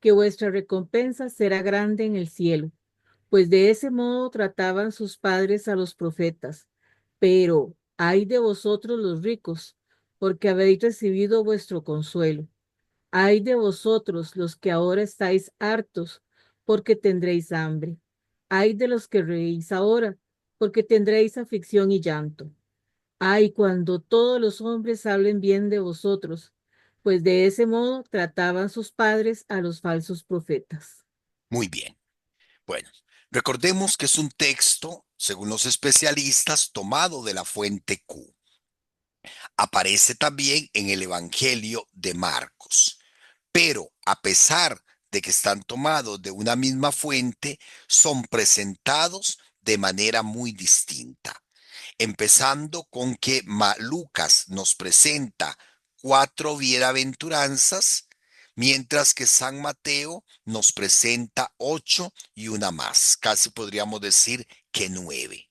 que vuestra recompensa será grande en el cielo, pues de ese modo trataban sus padres a los profetas. Pero ay de vosotros los ricos, porque habéis recibido vuestro consuelo. Ay de vosotros los que ahora estáis hartos, porque tendréis hambre. Ay de los que reís ahora, porque tendréis aflicción y llanto. Ay, cuando todos los hombres hablen bien de vosotros, pues de ese modo trataban sus padres a los falsos profetas. Muy bien. Bueno, recordemos que es un texto, según los especialistas, tomado de la fuente Q. Aparece también en el Evangelio de Marcos, pero a pesar de que están tomados de una misma fuente, son presentados de manera muy distinta. Empezando con que Lucas nos presenta 4 bienaventuranzas, mientras que San Mateo nos presenta 8 y una más. Casi podríamos decir que 9.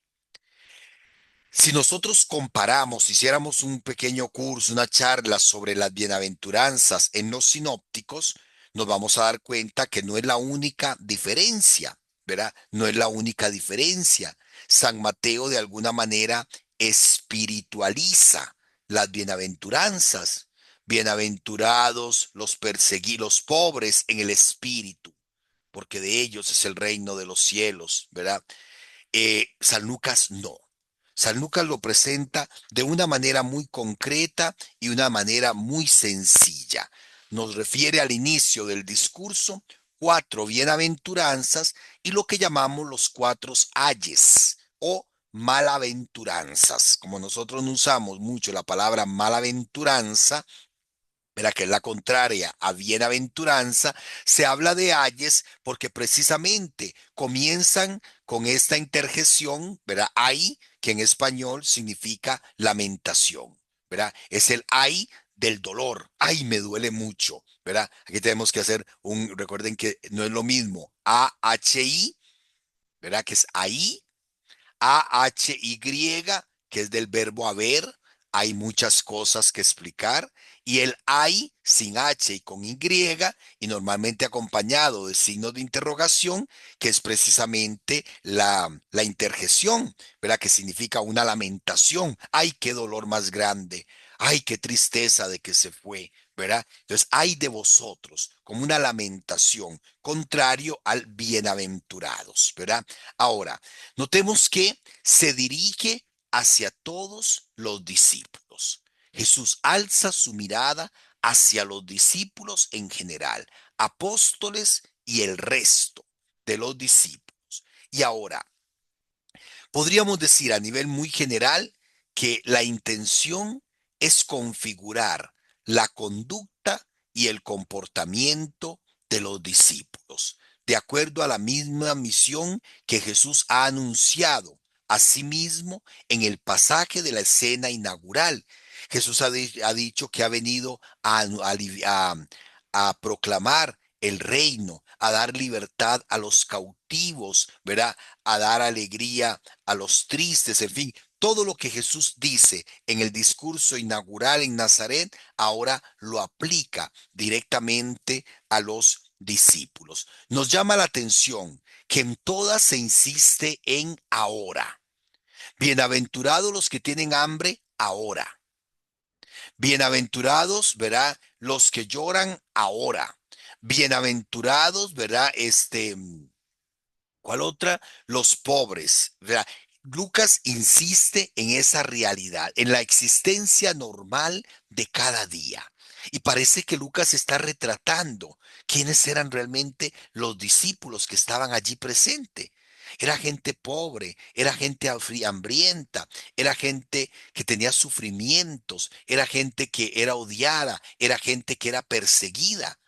Si nosotros comparamos, hiciéramos un pequeño curso, una charla sobre las bienaventuranzas en los sinópticos, nos vamos a dar cuenta que no es la única diferencia, ¿verdad? No es la única diferencia. San Mateo de alguna manera espiritualiza las bienaventuranzas. Bienaventurados los perseguidos, los pobres en el espíritu, porque de ellos es el reino de los cielos, ¿verdad? San Lucas no. San Lucas lo presenta de una manera muy concreta y una manera muy sencilla. Nos refiere al inicio del discurso 4 bienaventuranzas y lo que llamamos los 4 ayes o malaventuranzas. Como nosotros no usamos mucho la palabra malaventuranza, ¿verdad? Que es la contraria a bienaventuranza, se habla de ayes porque precisamente comienzan con esta interjección, ¿verdad? Ay, que en español significa lamentación, ¿verdad? Es el ay del dolor. Ay, me duele mucho, ¿verdad? Aquí tenemos que hacer recuerden que no es lo mismo AHI, ¿verdad? Que es ahí, AHY, que es del verbo haber. Hay muchas cosas que explicar. Y el hay sin H y con Y, y normalmente acompañado de signos de interrogación, que es precisamente la interjección, ¿verdad? Que significa una lamentación. Ay, qué dolor más grande. Ay, qué tristeza de que se fue, ¿verdad? Entonces, ay de vosotros, como una lamentación, contrario al bienaventurados, ¿verdad? Ahora, notemos que se dirige hacia todos los discípulos. Jesús alza su mirada hacia los discípulos en general, apóstoles y el resto de los discípulos. Y ahora, podríamos decir a nivel muy general que la intención es configurar la conducta y el comportamiento de los discípulos, de acuerdo a la misma misión que Jesús ha anunciado a sí mismo en el pasaje de la escena inaugural. Jesús ha dicho que ha venido a proclamar el reino, a dar libertad a los cautivos, ¿verdad? A dar alegría a los tristes, en fin, todo lo que Jesús dice en el discurso inaugural en Nazaret, ahora lo aplica directamente a los discípulos. Nos llama la atención que en todas se insiste en ahora. Bienaventurados los que tienen hambre ahora. Bienaventurados, ¿verdad? Los que lloran ahora. Bienaventurados, ¿verdad? ¿Cuál otra? Los pobres, ¿verdad? Lucas insiste en esa realidad, en la existencia normal de cada día. Y parece que Lucas está retratando quiénes eran realmente los discípulos que estaban allí presentes. Era gente pobre, era gente hambrienta, era gente que tenía sufrimientos, era gente que era odiada, era gente que era perseguida.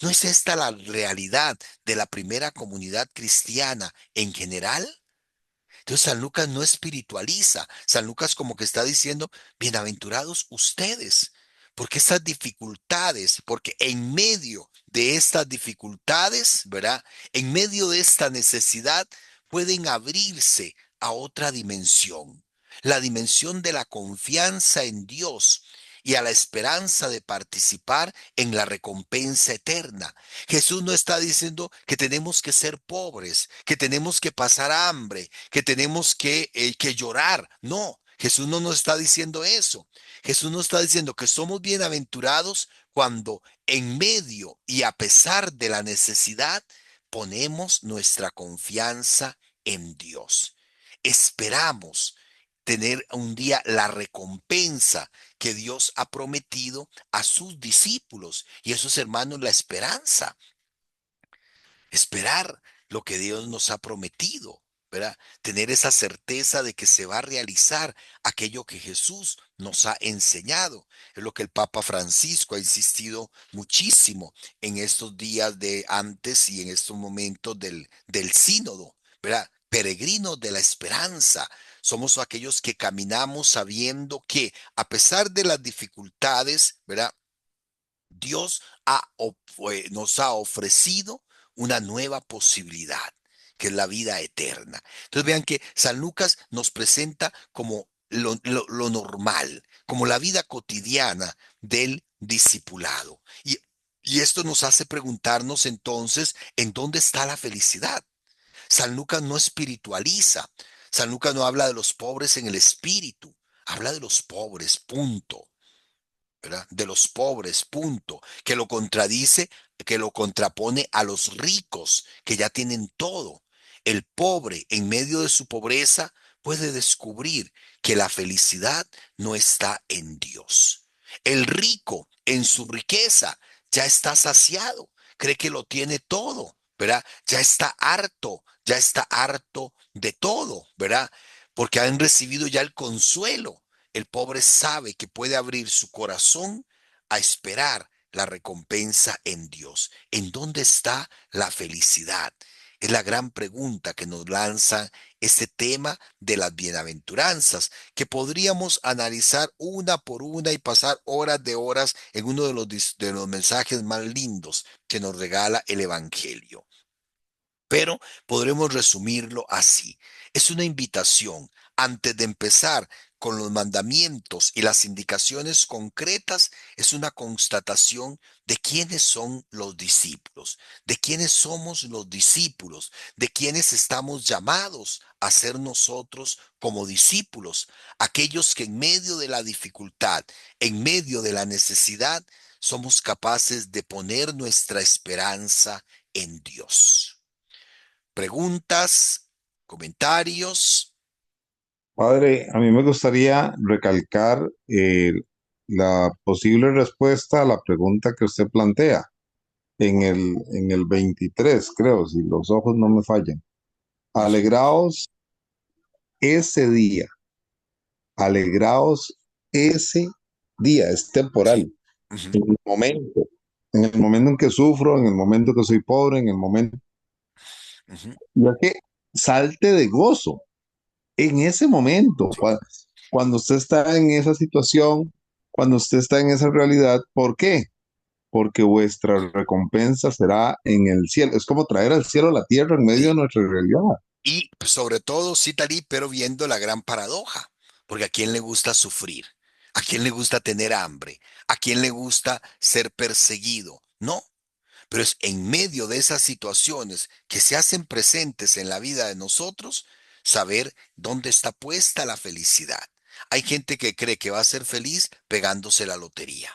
¿No es esta la realidad de la primera comunidad cristiana en general? Entonces San Lucas no espiritualiza. San Lucas como que está diciendo, bienaventurados ustedes, porque estas dificultades, porque en medio de estas dificultades, ¿verdad? En medio de esta necesidad pueden abrirse a otra dimensión, la dimensión de la confianza en Dios y a la esperanza de participar en la recompensa eterna. Jesús no está diciendo que tenemos que ser pobres, que tenemos que pasar hambre, que tenemos que llorar. No, Jesús no nos está diciendo eso. Jesús nos está diciendo que somos bienaventurados cuando en medio y a pesar de la necesidad ponemos nuestra confianza en Dios. Esperamos tener un día la recompensa que Dios ha prometido a sus discípulos. Y eso es, hermanos, la esperanza. Esperar lo que Dios nos ha prometido, ¿verdad? Tener esa certeza de que se va a realizar aquello que Jesús nos ha enseñado. Es lo que el Papa Francisco ha insistido muchísimo en estos días de antes y en estos momentos del sínodo, ¿verdad? Peregrinos de la esperanza. Somos aquellos que caminamos sabiendo que a pesar de las dificultades, ¿verdad? Dios nos ha ofrecido una nueva posibilidad, que es la vida eterna. Entonces vean que San Lucas nos presenta como lo normal, como la vida cotidiana del discipulado. Y esto nos hace preguntarnos entonces, ¿en dónde está la felicidad? San Lucas no espiritualiza. San Lucas no habla de los pobres en el espíritu, habla de los pobres, punto. ¿Verdad? De los pobres, punto, que lo contradice, que lo contrapone a los ricos que ya tienen todo. El pobre, en medio de su pobreza, puede descubrir que la felicidad no está en Dios. El rico, en su riqueza, ya está saciado, cree que lo tiene todo, ¿verdad? Ya está harto de todo, ¿verdad? Porque han recibido ya el consuelo. El pobre sabe que puede abrir su corazón a esperar la recompensa en Dios. ¿En dónde está la felicidad? Es la gran pregunta que nos lanza este tema de las bienaventuranzas, que podríamos analizar una por una y pasar horas de horas en uno de los mensajes más lindos que nos regala el Evangelio. Pero podremos resumirlo así. Es una invitación antes de empezar con los mandamientos y las indicaciones concretas, es una constatación de quiénes son los discípulos, de quiénes somos los discípulos, de quiénes estamos llamados a ser nosotros como discípulos, aquellos que en medio de la dificultad, en medio de la necesidad, somos capaces de poner nuestra esperanza en Dios. Preguntas, comentarios. Padre, a mí me gustaría recalcar la posible respuesta a la pregunta que usted plantea en el 23, creo, si los ojos no me fallan. Ujú, Alegraos ese día, alegraos ese día, es sí. temporal, Ujú, en el momento en que sufro, en el momento que soy pobre, en el momento, ujú, ya que salte de gozo en ese momento, sí. cuando usted está en esa situación, cuando usted está en esa realidad. ¿Por qué? Porque vuestra recompensa será en el cielo. Es como traer al cielo a la tierra en medio de Sí. nuestra realidad. Y sobre todo, sí, Talí, pero viendo la gran paradoja, porque ¿a quién le gusta sufrir? ¿A quién le gusta tener hambre? ¿A quién le gusta ser perseguido? No, pero es en medio de esas situaciones que se hacen presentes en la vida de nosotros, saber dónde está puesta la felicidad. Hay gente que cree que va a ser feliz pegándose la lotería,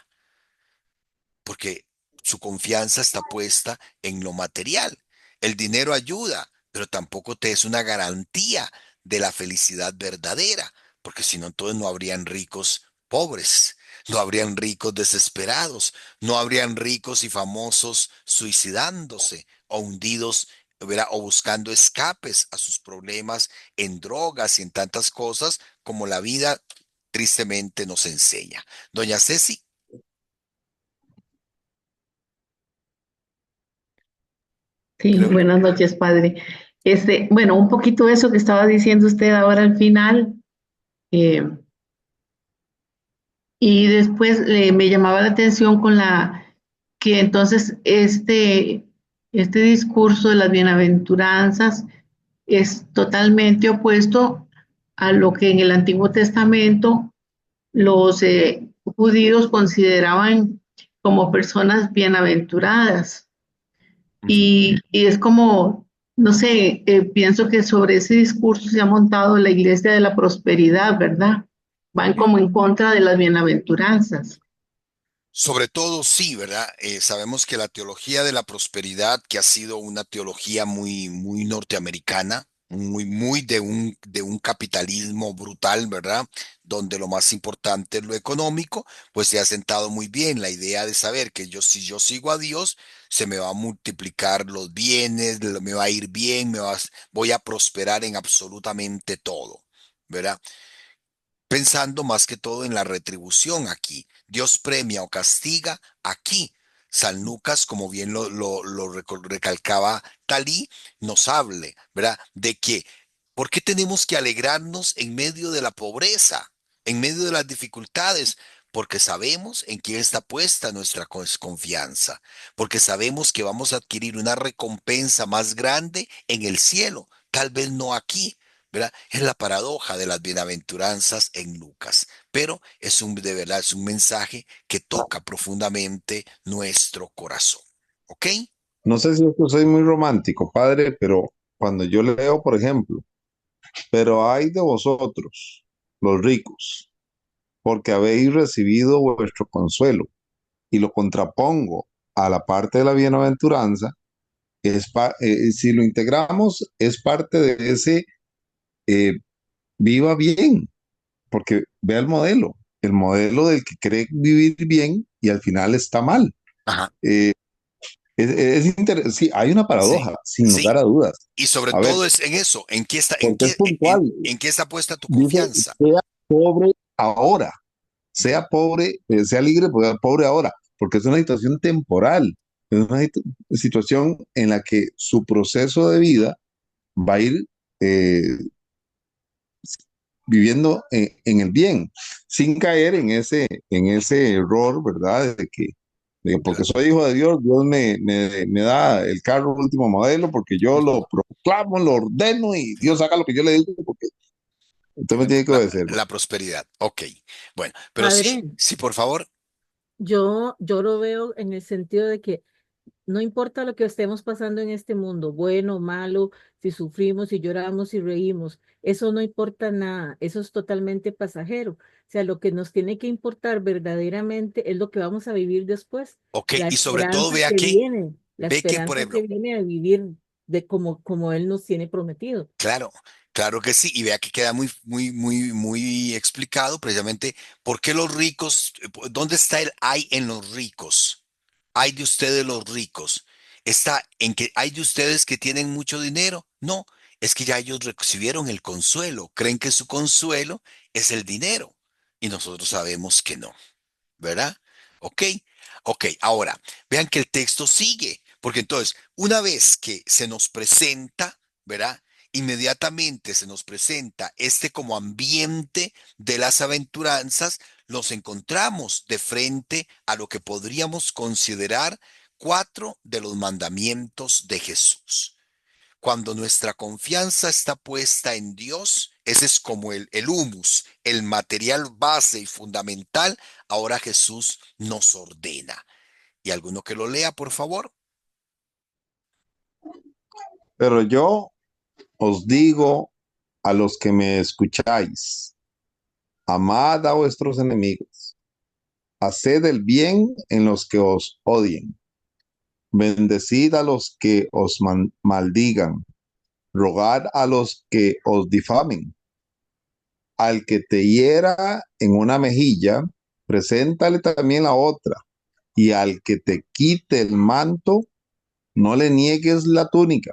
porque su confianza está puesta en lo material. El dinero ayuda, pero tampoco te es una garantía de la felicidad verdadera, porque si no, entonces no habrían ricos pobres, no habrían ricos desesperados, no habrían ricos y famosos suicidándose o hundidos, ¿verdad? O buscando escapes a sus problemas en drogas y en tantas cosas como la vida tristemente nos enseña. Doña Ceci. Sí, Creo. buenas noches, padre. Bueno, un poquito eso que estaba diciendo usted ahora al final, eh, y después me llamaba la atención con la que entonces este discurso de las bienaventuranzas es totalmente opuesto a lo que en el Antiguo Testamento los judíos consideraban como personas bienaventuradas. Ujú. Y es como, no sé, pienso que sobre ese discurso se ha montado la iglesia de la prosperidad, ¿verdad? Van como en contra de las bienaventuranzas. Sobre todo, sí, ¿verdad? Sabemos que la teología de la prosperidad, que ha sido una teología muy norteamericana, muy de un capitalismo brutal, ¿verdad? Donde lo más importante es lo económico, pues se ha sentado muy bien la idea de saber que yo, si yo sigo a Dios, se me va a multiplicar los bienes, me va a ir bien, voy a prosperar en absolutamente todo, ¿verdad? Pensando más que todo en la retribución aquí. Dios premia o castiga aquí. San Lucas, como bien recalcaba Talí, nos hable, ¿verdad? De que, ¿por qué tenemos que alegrarnos en medio de la pobreza, en medio de las dificultades? Porque sabemos en quién está puesta nuestra confianza, porque sabemos que vamos a adquirir una recompensa más grande en el cielo, tal vez no aquí, ¿verdad? Es la paradoja de las bienaventuranzas en Lucas, pero de verdad, es un mensaje que toca profundamente nuestro corazón. ¿Ok? No sé si esto soy muy romántico, padre, pero cuando yo leo, por ejemplo, pero hay de vosotros, los ricos, porque habéis recibido vuestro consuelo, y lo contrapongo a la parte de la bienaventuranza, si lo integramos, es parte de ese eh, viva bien, porque vea el modelo del que cree vivir bien y al final está mal. Ajá, Eh, sí, hay una sí, paradoja, sin sí. lugar a dudas. Y sobre A ver, todo es en eso, porque es puntual. en qué está puesta tu Dice, confianza. sea pobre ahora, sea pobre, sea libre, pobre ahora, porque es una situación temporal. Es una situación en la que su proceso de vida va a ir eh, viviendo en el bien, sin caer en ese error, ¿verdad? De que porque Claro. soy hijo de Dios, Dios me da el carro último modelo, porque yo lo proclamo, lo ordeno y Dios haga lo que yo le digo, porque usted me tiene que La, obedecer. la prosperidad. Ok. Bueno, pero sí, Padre, sí, por favor. yo lo veo en el sentido de que no importa lo que estemos pasando en este mundo, bueno o malo, si sufrimos, si lloramos, si reímos, eso no importa nada, eso es totalmente pasajero. O sea, lo que nos tiene que importar verdaderamente es lo que vamos a vivir después, Ok, la y sobre todo esperanza vea que que, viene, la ve que, por esperanza ejemplo, que viene de vivir de como Él nos tiene prometido. claro, claro que sí, y vea que queda muy, muy, muy, muy explicado precisamente por qué los ricos, ¿dónde está el hay en los ricos? Hay de ustedes los ricos. ¿Está en que hay de ustedes que tienen mucho dinero? No, es que ya ellos recibieron el consuelo, creen que su consuelo es el dinero, y nosotros sabemos que no. ¿Verdad? Ok, ok. Ahora, vean que el texto sigue, porque entonces, una vez que se nos presenta, ¿verdad? Inmediatamente se nos presenta este como ambiente de las aventuranzas, los encontramos de frente a lo que podríamos considerar cuatro de los mandamientos de Jesús. Cuando nuestra confianza está puesta en Dios, ese es como el humus, el material base y fundamental. Ahora Jesús nos ordena. ¿Y alguno que lo lea, por favor? Pero yo os digo a los que me escucháis, amad a vuestros enemigos, haced el bien en los que os odien, bendecid a los que os maldigan, rogad a los que os difamen. Al que te hiera en una mejilla, preséntale también la otra. Y al que te quite el manto, no le niegues la túnica.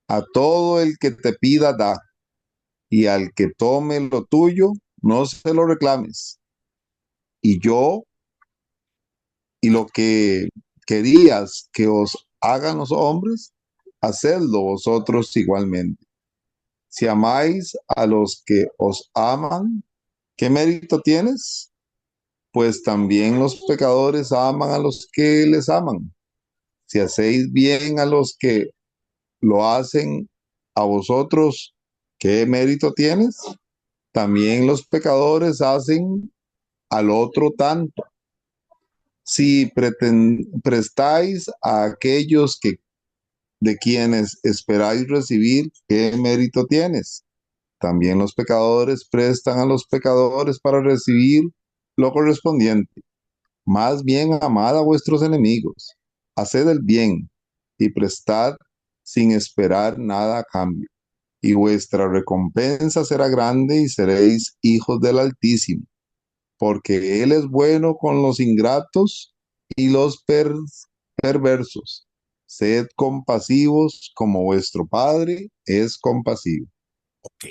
A todo el que te pida, da. Y al que tome lo tuyo, no se lo reclames. Y yo, y lo que querías que os hagan los hombres, hacedlo vosotros igualmente. Si amáis a los que os aman, ¿qué mérito tienes? Pues también los pecadores aman a los que les aman. Si hacéis bien a los que lo hacen a vosotros, ¿qué mérito tienes? También los pecadores hacen al otro tanto. Si prestáis a aquellos que de quienes esperáis recibir, ¿qué mérito tienes? También los pecadores prestan a los pecadores para recibir lo correspondiente. Más bien amad a vuestros enemigos, haced el bien y prestad sin esperar nada a cambio. Y vuestra recompensa será grande y seréis hijos del Altísimo, porque Él es bueno con los ingratos y los perversos. Sed compasivos como vuestro Padre es compasivo. Ok.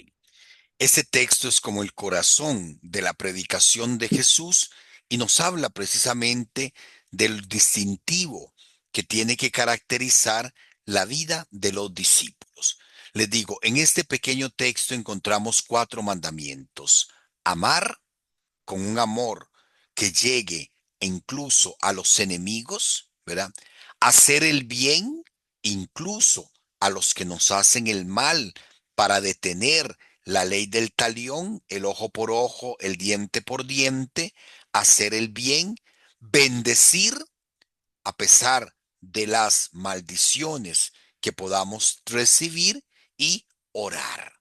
Ese texto es como el corazón de la predicación de Jesús y nos habla precisamente del distintivo que tiene que caracterizar la vida de los discípulos. Les digo, en este pequeño texto encontramos cuatro mandamientos. Amar con un amor que llegue incluso a los enemigos, ¿verdad? Hacer el bien incluso a los que nos hacen el mal para detener la ley del talión, el ojo por ojo, el diente por diente, hacer el bien, bendecir a pesar de las maldiciones que podamos recibir y orar.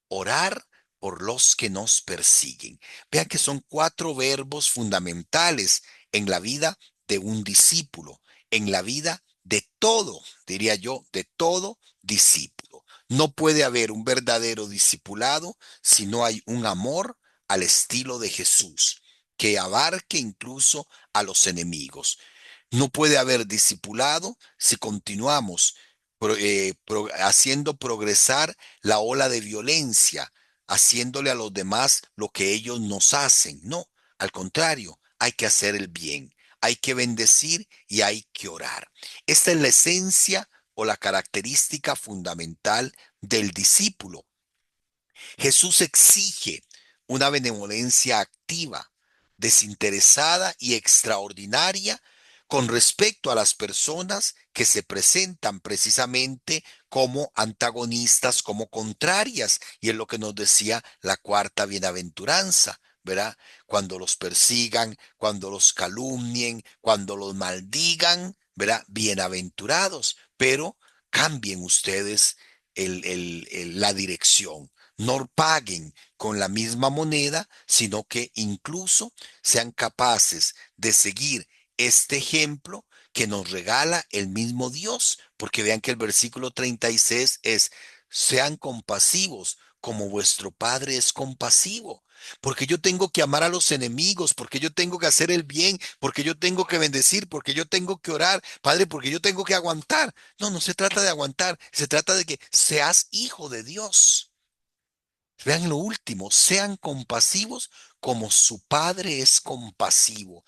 Orar por los que nos persiguen. Vean que son cuatro verbos fundamentales en la vida de un discípulo, en la vida de todo, diría yo, de todo discípulo. No puede haber un verdadero discipulado si no hay un amor al estilo de Jesús, que abarque incluso a los enemigos. No puede haber discipulado si continuamos haciendo progresar la ola de violencia, haciéndole a los demás lo que ellos nos hacen. No, al contrario, hay que hacer el bien, hay que bendecir y hay que orar. Esta es la esencia o la característica fundamental del discípulo. Jesús exige una benevolencia activa, desinteresada y extraordinaria con respecto a las personas que se presentan precisamente como antagonistas, como contrarias. Y es lo que nos decía la cuarta bienaventuranza, ¿verdad? Cuando los persigan, cuando los calumnien, cuando los maldigan, ¿verdad? Bienaventurados, pero cambien ustedes la dirección. No paguen con la misma moneda, sino que incluso sean capaces de seguir este ejemplo que nos regala el mismo Dios, porque vean que el versículo 36 es, sean compasivos como vuestro Padre es compasivo. Porque yo tengo que amar a los enemigos, porque yo tengo que hacer el bien, porque yo tengo que bendecir, porque yo tengo que orar, Padre, porque yo tengo que aguantar. No, no se trata de aguantar, se trata de que seas hijo de Dios. Vean lo último, sean compasivos como su Padre es compasivo.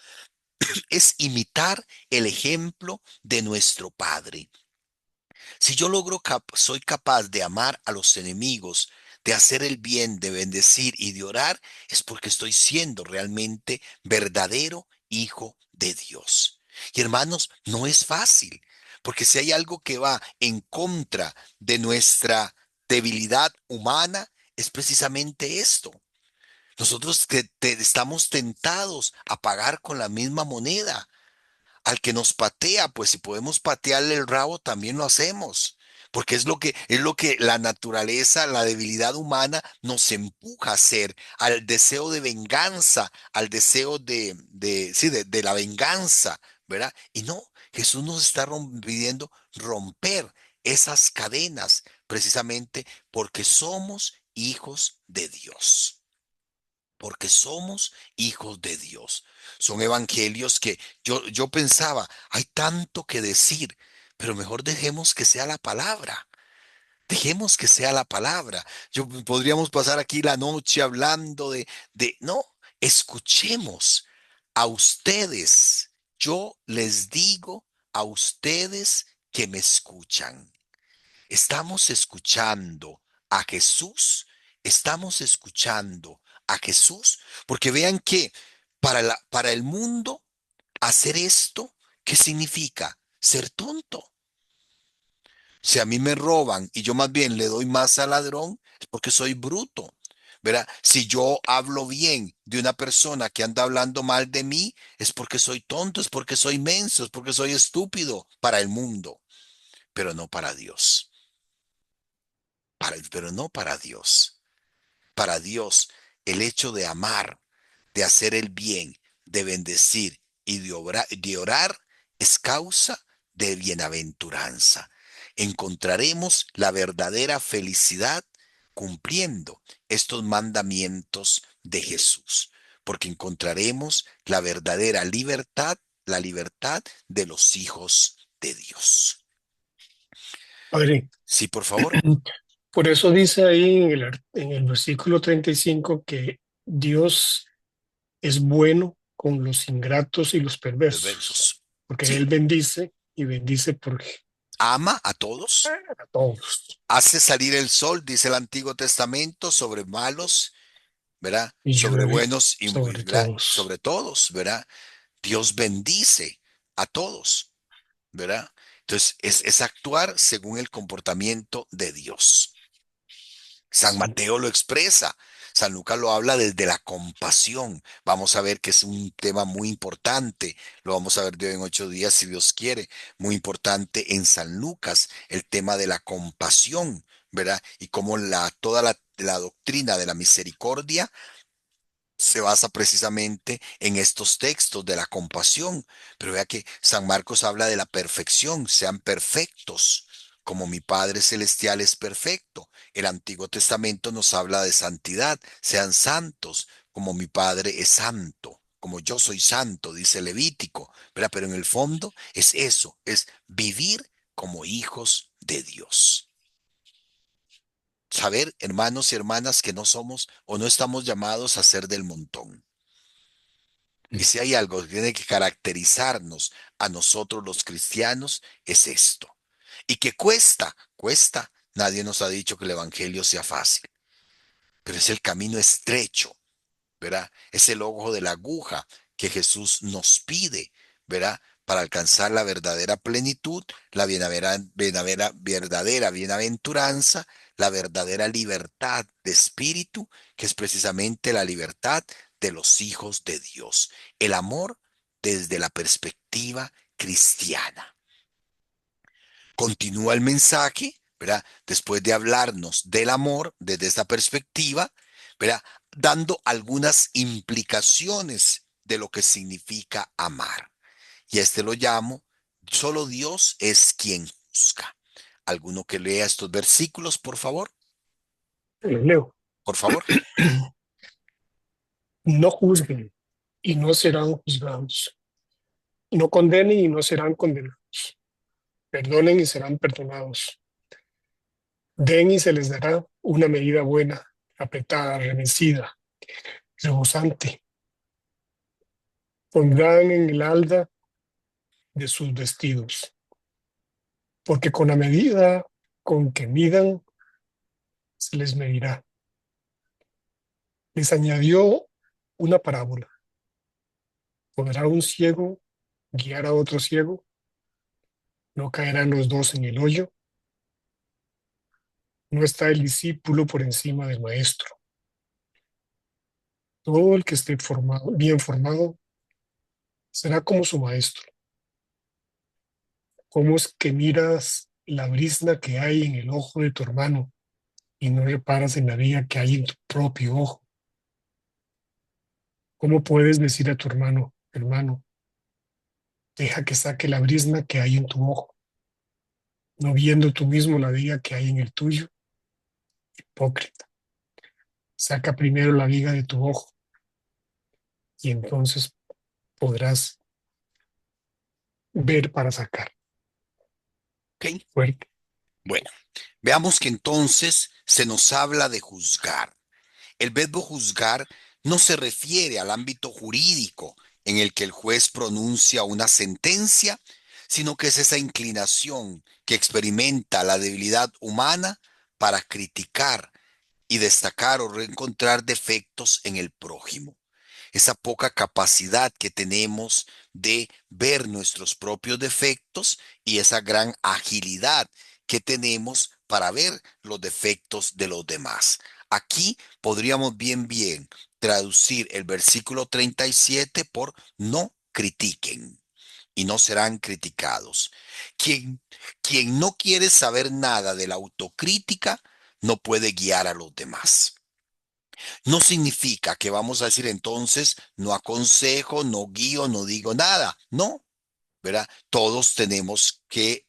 Es imitar el ejemplo de nuestro Padre. Si yo soy capaz de amar a los enemigos, de hacer el bien, de bendecir y de orar, es porque estoy siendo realmente verdadero hijo de Dios. Y hermanos, no es fácil, porque si hay algo que va en contra de nuestra debilidad humana, es precisamente esto. Nosotros estamos tentados a pagar con la misma moneda. Al que nos patea, pues si podemos patearle el rabo, también lo hacemos. Porque es lo que la naturaleza, la debilidad humana nos empuja a hacer, al deseo de venganza, al deseo sí, de la venganza, ¿verdad? Y no, Jesús nos está pidiendo romper esas cadenas, precisamente porque somos hijos de Dios, porque somos hijos de Dios. Son evangelios que yo pensaba, hay tanto que decir, pero mejor dejemos que sea la palabra. Dejemos que sea la palabra. Podríamos pasar aquí la noche hablando no, escuchemos a ustedes. Yo les digo a ustedes que me escuchan. Estamos escuchando a Jesús, estamos escuchando a Jesús, porque vean que para el mundo hacer esto, ¿qué significa? Ser tonto. Si a mí me roban y yo más bien le doy más al ladrón, es porque soy bruto. ¿Verdad? Si yo hablo bien de una persona que anda hablando mal de mí, es porque soy tonto, es porque soy menso, es porque soy estúpido para el mundo, pero no para Dios. Pero no para Dios. Para Dios, el hecho de amar, de hacer el bien, de bendecir y de orar es causa de bienaventuranza. Encontraremos la verdadera felicidad cumpliendo estos mandamientos de Jesús, porque encontraremos la verdadera libertad, la libertad de los hijos de Dios. Padre, Sí, por favor. por eso dice ahí en el versículo 35 que Dios es bueno con los ingratos y los Los perversos, versos. porque Sí, Él bendice y bendice ama a todos. a todos. Hace salir el sol, dice el Antiguo Testamento, sobre malos, ¿verdad? Y Sobre llueve buenos sobre ¿verdad? todos. Sobre todos, ¿verdad? Dios bendice a todos, ¿verdad? Entonces, es actuar según el comportamiento de Dios. San Sí. Mateo lo expresa. San Lucas lo habla desde la compasión. Vamos a ver que es un tema muy importante. Lo vamos a ver de hoy en 8 días, si Dios quiere. Muy importante en San Lucas, el tema de la compasión, ¿verdad? Y cómo toda la doctrina de la misericordia se basa precisamente en estos textos de la compasión. Pero vea que San Marcos habla de la perfección, sean perfectos, como mi Padre Celestial es perfecto. El Antiguo Testamento nos habla de santidad, sean santos, como mi Padre es santo, como yo soy santo, dice Levítico. ¿Verdad? Pero en el fondo es eso, es vivir como hijos de Dios. Saber, hermanos y hermanas, que no somos o no estamos llamados a ser del montón. Y si hay algo que tiene que caracterizarnos a nosotros los cristianos, es esto. Y que cuesta, cuesta. Nadie nos ha dicho que el evangelio sea fácil, pero es el camino estrecho, ¿verdad? Es el ojo de la aguja que Jesús nos pide, ¿verdad? Para alcanzar la verdadera plenitud, la verdadera bienaventuranza, la verdadera libertad de espíritu, que es precisamente la libertad de los hijos de Dios. El amor desde la perspectiva cristiana. Continúa el mensaje, ¿verdad? Después de hablarnos del amor desde esta perspectiva, ¿verdad? Dando algunas implicaciones de lo que significa amar. Y a este lo llamo, solo Dios es quien juzga. ¿Alguno que lea estos versículos, por favor? Leo. Por favor. No juzguen y no serán juzgados. No condenen y no serán condenados. Perdonen y serán perdonados. Den y se les dará una medida buena, apretada, remecida, rebosante. Pondrán en el alda de sus vestidos, porque con la medida con que midan, se les medirá. Les añadió una parábola. ¿Podrá un ciego guiar a otro ciego? ¿No caerán los dos en el hoyo? No está el discípulo por encima del maestro. Todo el que esté bien formado será como su maestro. ¿Cómo es que miras la brizna que hay en el ojo de tu hermano y no reparas en la viga que hay en tu propio ojo? ¿Cómo puedes decir a tu hermano, hermano, deja que saque la brizna que hay en tu ojo, no viendo tú mismo la viga que hay en el tuyo? Hipócrita, saca primero la viga de tu ojo y entonces podrás ver para sacar. Ok. Fuerte. Bueno, veamos que entonces se nos habla de juzgar. El verbo juzgar no se refiere al ámbito jurídico en el que el juez pronuncia una sentencia, sino que es esa inclinación que experimenta la debilidad humana para criticar y destacar o reencontrar defectos en el prójimo. Esa poca capacidad que tenemos de ver nuestros propios defectos y esa gran agilidad que tenemos para ver los defectos de los demás. Aquí podríamos bien traducir el versículo 37 por no critiquen y no serán criticados. Quien, quien no quiere saber nada de la autocrítica no puede guiar a los demás. No significa que vamos a decir entonces, no aconsejo, no guío, no digo nada. No, ¿verdad? Todos tenemos que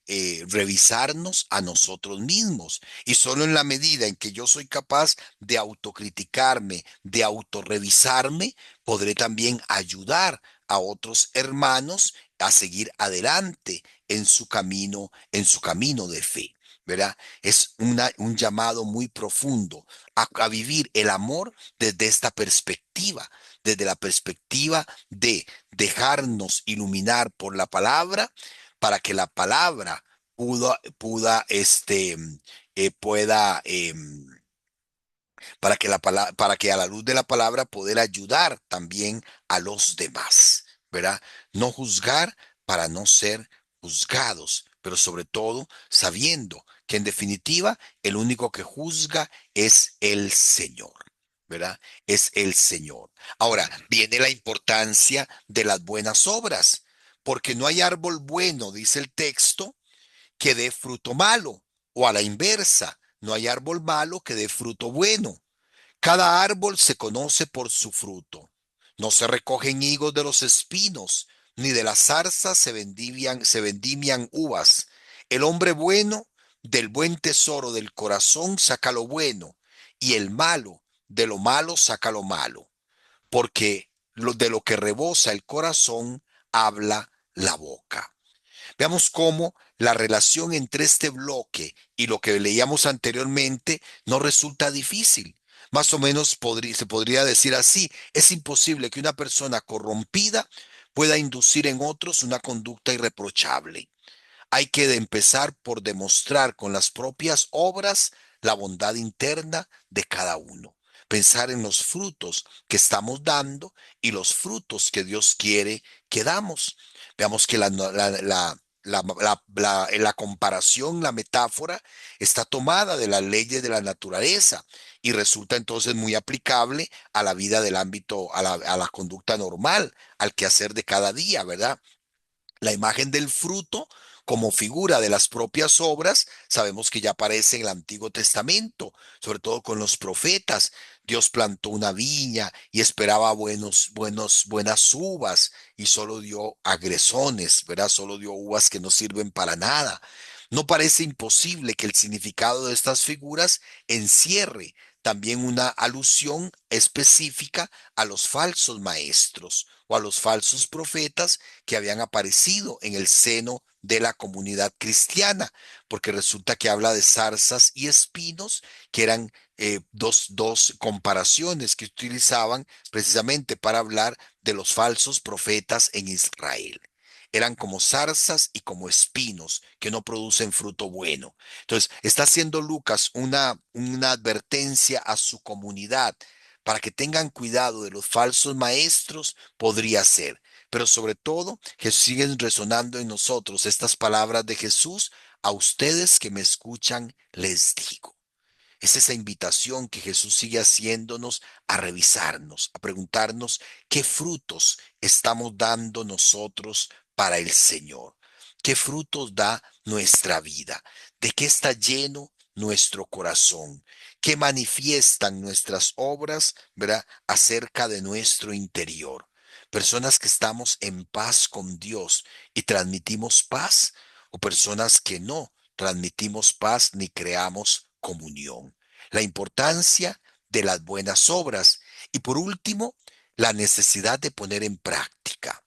revisarnos a nosotros mismos. Y solo en la medida en que yo soy capaz de autocriticarme, de autorrevisarme, podré también ayudar a otros hermanos a seguir adelante en su camino de fe. ¿Verdad? Es un llamado muy profundo a vivir el amor desde esta perspectiva, desde la perspectiva de dejarnos iluminar por la palabra para que la palabra pueda, para que a la luz de la palabra poder ayudar también a los demás, ¿verdad? No juzgar para no ser juzgados, pero sobre todo sabiendo que en definitiva el único que juzga es el Señor. ¿Verdad? Es el Señor. Ahora, viene la importancia de las buenas obras, porque no hay árbol bueno, dice el texto, que dé fruto malo, o a la inversa, no hay árbol malo que dé fruto bueno. Cada árbol se conoce por su fruto. No se recogen higos de los espinos, ni de las zarzas se vendimian uvas. El hombre bueno del buen tesoro del corazón saca lo bueno, y el malo de lo malo saca lo malo, porque de lo que rebosa el corazón habla la boca. Veamos cómo la relación entre este bloque y lo que leíamos anteriormente no resulta difícil, Más o menos se podría decir así, es imposible que una persona corrompida pueda inducir en otros una conducta irreprochable. Hay que empezar por demostrar con las propias obras la bondad interna de cada uno. Pensar en los frutos que estamos dando y los frutos que Dios quiere que damos. Veamos que la comparación, la metáfora, está tomada de las leyes de la naturaleza y resulta entonces muy aplicable a la vida del ámbito, a la conducta normal, al quehacer de cada día, ¿verdad? La imagen del fruto como figura de las propias obras, sabemos que ya aparece en el Antiguo Testamento, sobre todo con los profetas. Dios plantó una viña y esperaba buenas uvas y solo dio agresones, ¿verdad? Solo dio uvas que no sirven para nada. No parece imposible que el significado de estas figuras encierre también una alusión específica a los falsos maestros o a los falsos profetas que habían aparecido en el seno de la comunidad cristiana, porque resulta que habla de zarzas y espinos, que eran dos comparaciones que utilizaban precisamente para hablar de los falsos profetas en Israel. Eran como zarzas y como espinos que no producen fruto bueno. Entonces, está haciendo Lucas una advertencia a su comunidad para que tengan cuidado de los falsos maestros, podría ser. Pero sobre todo, que siguen resonando en nosotros estas palabras de Jesús: a ustedes que me escuchan, les digo. Es esa invitación que Jesús sigue haciéndonos a revisarnos, a preguntarnos qué frutos estamos dando nosotros para el Señor. ¿Qué frutos da nuestra vida? ¿De qué está lleno nuestro corazón? ¿Qué manifiestan nuestras obras, verdad, acerca de nuestro interior? Personas que estamos en paz con Dios y transmitimos paz, o personas que no transmitimos paz ni creamos comunión. La importancia de las buenas obras y por último, la necesidad de poner en práctica.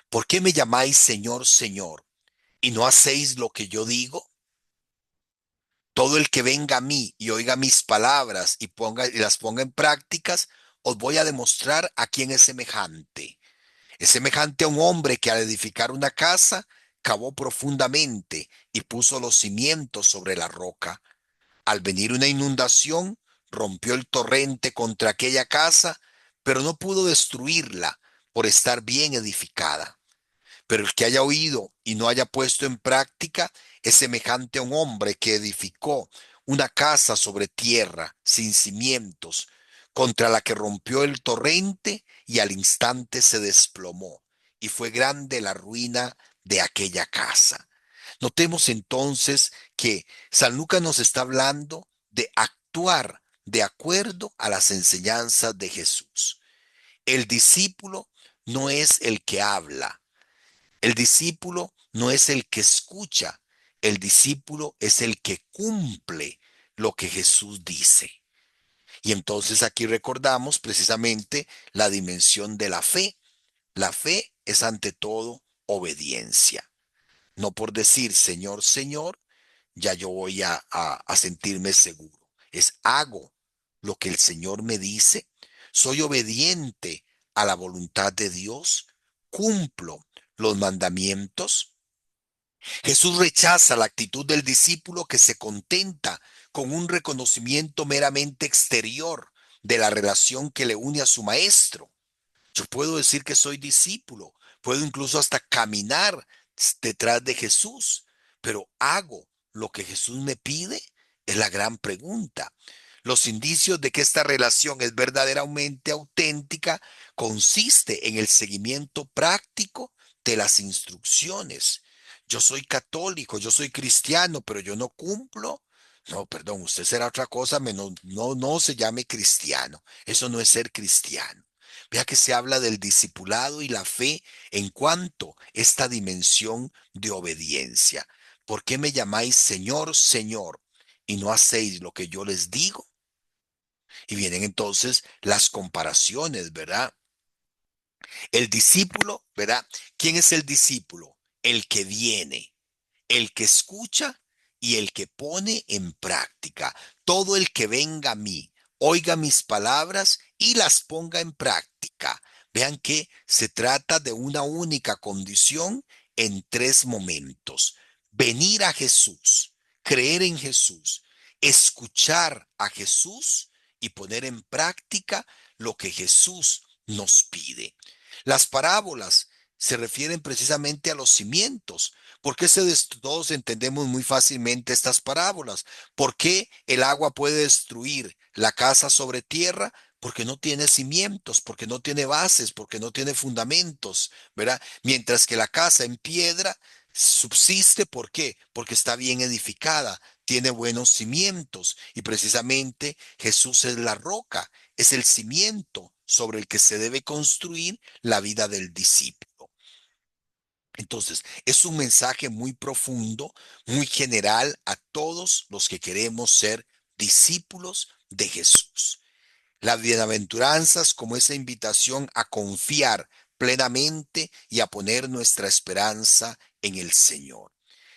¿Por qué me llamáis Señor, Señor, y no hacéis lo que yo digo? Todo el que venga a mí y oiga mis palabras y las ponga en prácticas, os voy a demostrar a quién es semejante. Es semejante a un hombre que al edificar una casa, cavó profundamente y puso los cimientos sobre la roca. Al venir una inundación, rompió el torrente contra aquella casa, pero no pudo destruirla por estar bien edificada. Pero el que haya oído y no haya puesto en práctica es semejante a un hombre que edificó una casa sobre tierra, sin cimientos, contra la que rompió el torrente y al instante se desplomó, y fue grande la ruina de aquella casa. Notemos entonces que San Lucas nos está hablando de actuar de acuerdo a las enseñanzas de Jesús. El discípulo no es el que habla, el discípulo no es el que escucha, el discípulo es el que cumple lo que Jesús dice. Y entonces aquí recordamos precisamente la dimensión de la fe. La fe es ante todo obediencia. No por decir Señor, Señor, ya yo voy a sentirme seguro. Es hago lo que el Señor me dice, soy obediente a la voluntad de Dios, cumplo los mandamientos. Jesús rechaza la actitud del discípulo que se contenta con un reconocimiento meramente exterior de la relación que le une a su maestro. Yo puedo decir que soy discípulo, puedo incluso hasta caminar detrás de Jesús, pero ¿hago lo que Jesús me pide? Es la gran pregunta. Los indicios de que esta relación es verdaderamente auténtica consiste en el seguimiento práctico de las instrucciones. Yo soy católico, yo soy cristiano, pero yo no cumplo. No, perdón, usted será otra cosa, no se llame cristiano. Eso no es ser cristiano. Vea que se habla del discipulado y la fe en cuanto a esta dimensión de obediencia. ¿Por qué me llamáis Señor, Señor, y no hacéis lo que yo les digo? Y vienen entonces las comparaciones, ¿verdad? El discípulo, ¿verdad? ¿Quién es el discípulo? El que viene, el que escucha y el que pone en práctica. Todo el que venga a mí, oiga mis palabras y las ponga en práctica. Vean que se trata de una única condición en tres momentos: venir a Jesús, creer en Jesús, escuchar a Jesús y poner en práctica lo que Jesús nos pide. Las parábolas se refieren precisamente a los cimientos. ¿Por qué todos entendemos muy fácilmente estas parábolas? ¿Por qué el agua puede destruir la casa sobre tierra? Porque no tiene cimientos, porque no tiene bases, porque no tiene fundamentos, ¿verdad? Mientras que la casa en piedra subsiste, ¿por qué? Porque está bien edificada, tiene buenos cimientos, y precisamente Jesús es la roca, es el cimiento sobre el que se debe construir la vida del discípulo. Entonces, es un mensaje muy profundo, muy general a todos los que queremos ser discípulos de Jesús. Las bienaventuranzas como esa invitación a confiar plenamente y a poner nuestra esperanza en el Señor.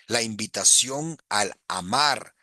La invitación al amar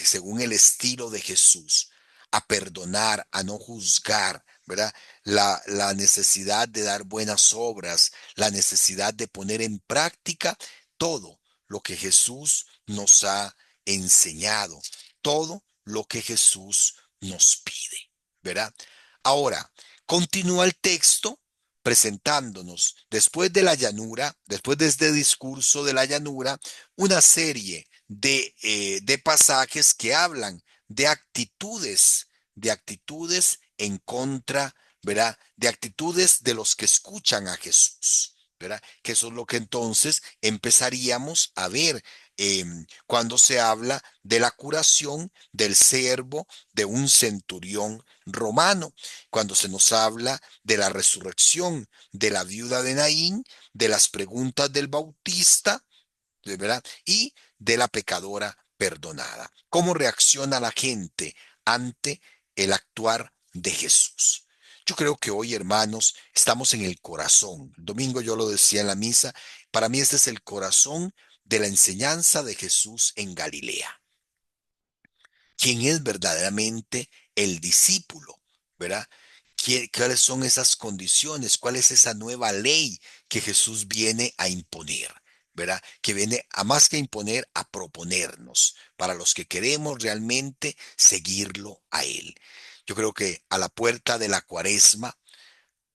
según el estilo de Jesús, a perdonar, a no juzgar, ¿verdad? La necesidad de dar buenas obras, la necesidad de poner en práctica todo lo que Jesús nos ha enseñado, todo lo que Jesús nos pide, ¿verdad? Ahora, continúa el texto presentándonos, después de la llanura, después de este discurso de la llanura, una serie de pasajes que hablan de actitudes en contra, ¿verdad? De actitudes de los que escuchan a Jesús, ¿verdad? Que eso es lo que entonces empezaríamos a ver cuando se habla de la curación del siervo de un centurión romano, cuando se nos habla de la resurrección de la viuda de Naín, de las preguntas del Bautista, ¿verdad? Y de la pecadora perdonada. ¿Cómo reacciona la gente ante el actuar de Jesús? Yo creo que hoy, hermanos, estamos en el corazón. El domingo yo lo decía en la misa, para mí este es el corazón de la enseñanza de Jesús en Galilea. ¿Quién es verdaderamente el discípulo? ¿Verdad? ¿Cuáles son esas condiciones? ¿Cuál es esa nueva ley que Jesús viene a imponer? ¿Verdad? Que viene a más que imponer, a proponernos para los que queremos realmente seguirlo a Él. Yo creo que a la puerta de la Cuaresma,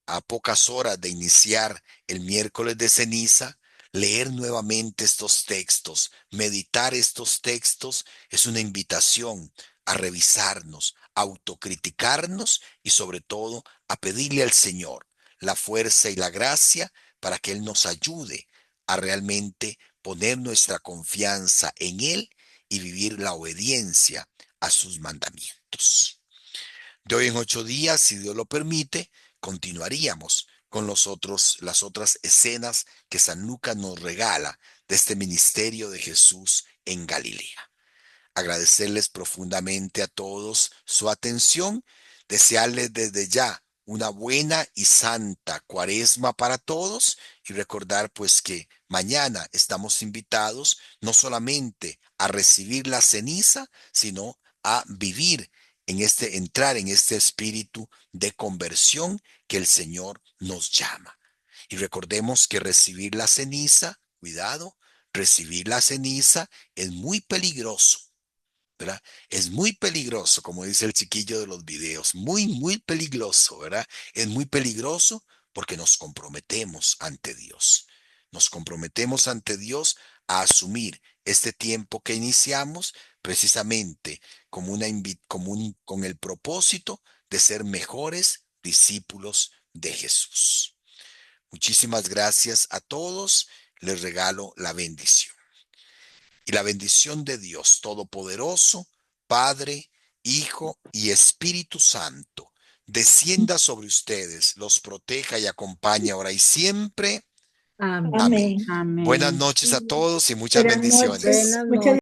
a pocas horas de iniciar el miércoles de ceniza, leer nuevamente estos textos, meditar estos textos, es una invitación a revisarnos, a autocriticarnos y sobre todo a pedirle al Señor la fuerza y la gracia para que Él nos ayude a realmente poner nuestra confianza en Él y vivir la obediencia a sus mandamientos. De hoy en 8 días, si Dios lo permite, continuaríamos con las otras escenas que San Lucas nos regala de este ministerio de Jesús en Galilea. Agradecerles profundamente a todos su atención, desearles desde ya una buena y santa Cuaresma para todos y recordar pues que mañana estamos invitados no solamente a recibir la ceniza, sino a vivir entrar en este espíritu de conversión que el Señor nos llama. Y recordemos que recibir la ceniza, cuidado, recibir la ceniza es muy peligroso, ¿verdad? Es muy peligroso, como dice el chiquillo de los videos, muy, muy peligroso, ¿verdad? Es muy peligroso porque nos comprometemos ante Dios. Nos comprometemos ante Dios a asumir este tiempo que iniciamos precisamente con el propósito de ser mejores discípulos de Jesús. Muchísimas gracias a todos. Les regalo la bendición. Y la bendición de Dios Todopoderoso, Padre, Hijo y Espíritu Santo, descienda sobre ustedes, los proteja y acompañe ahora y siempre. Amén. Amén. Amén. Buenas Amén. noches a todos y muchas Buenas bendiciones. noches. Buenas Muchas noches.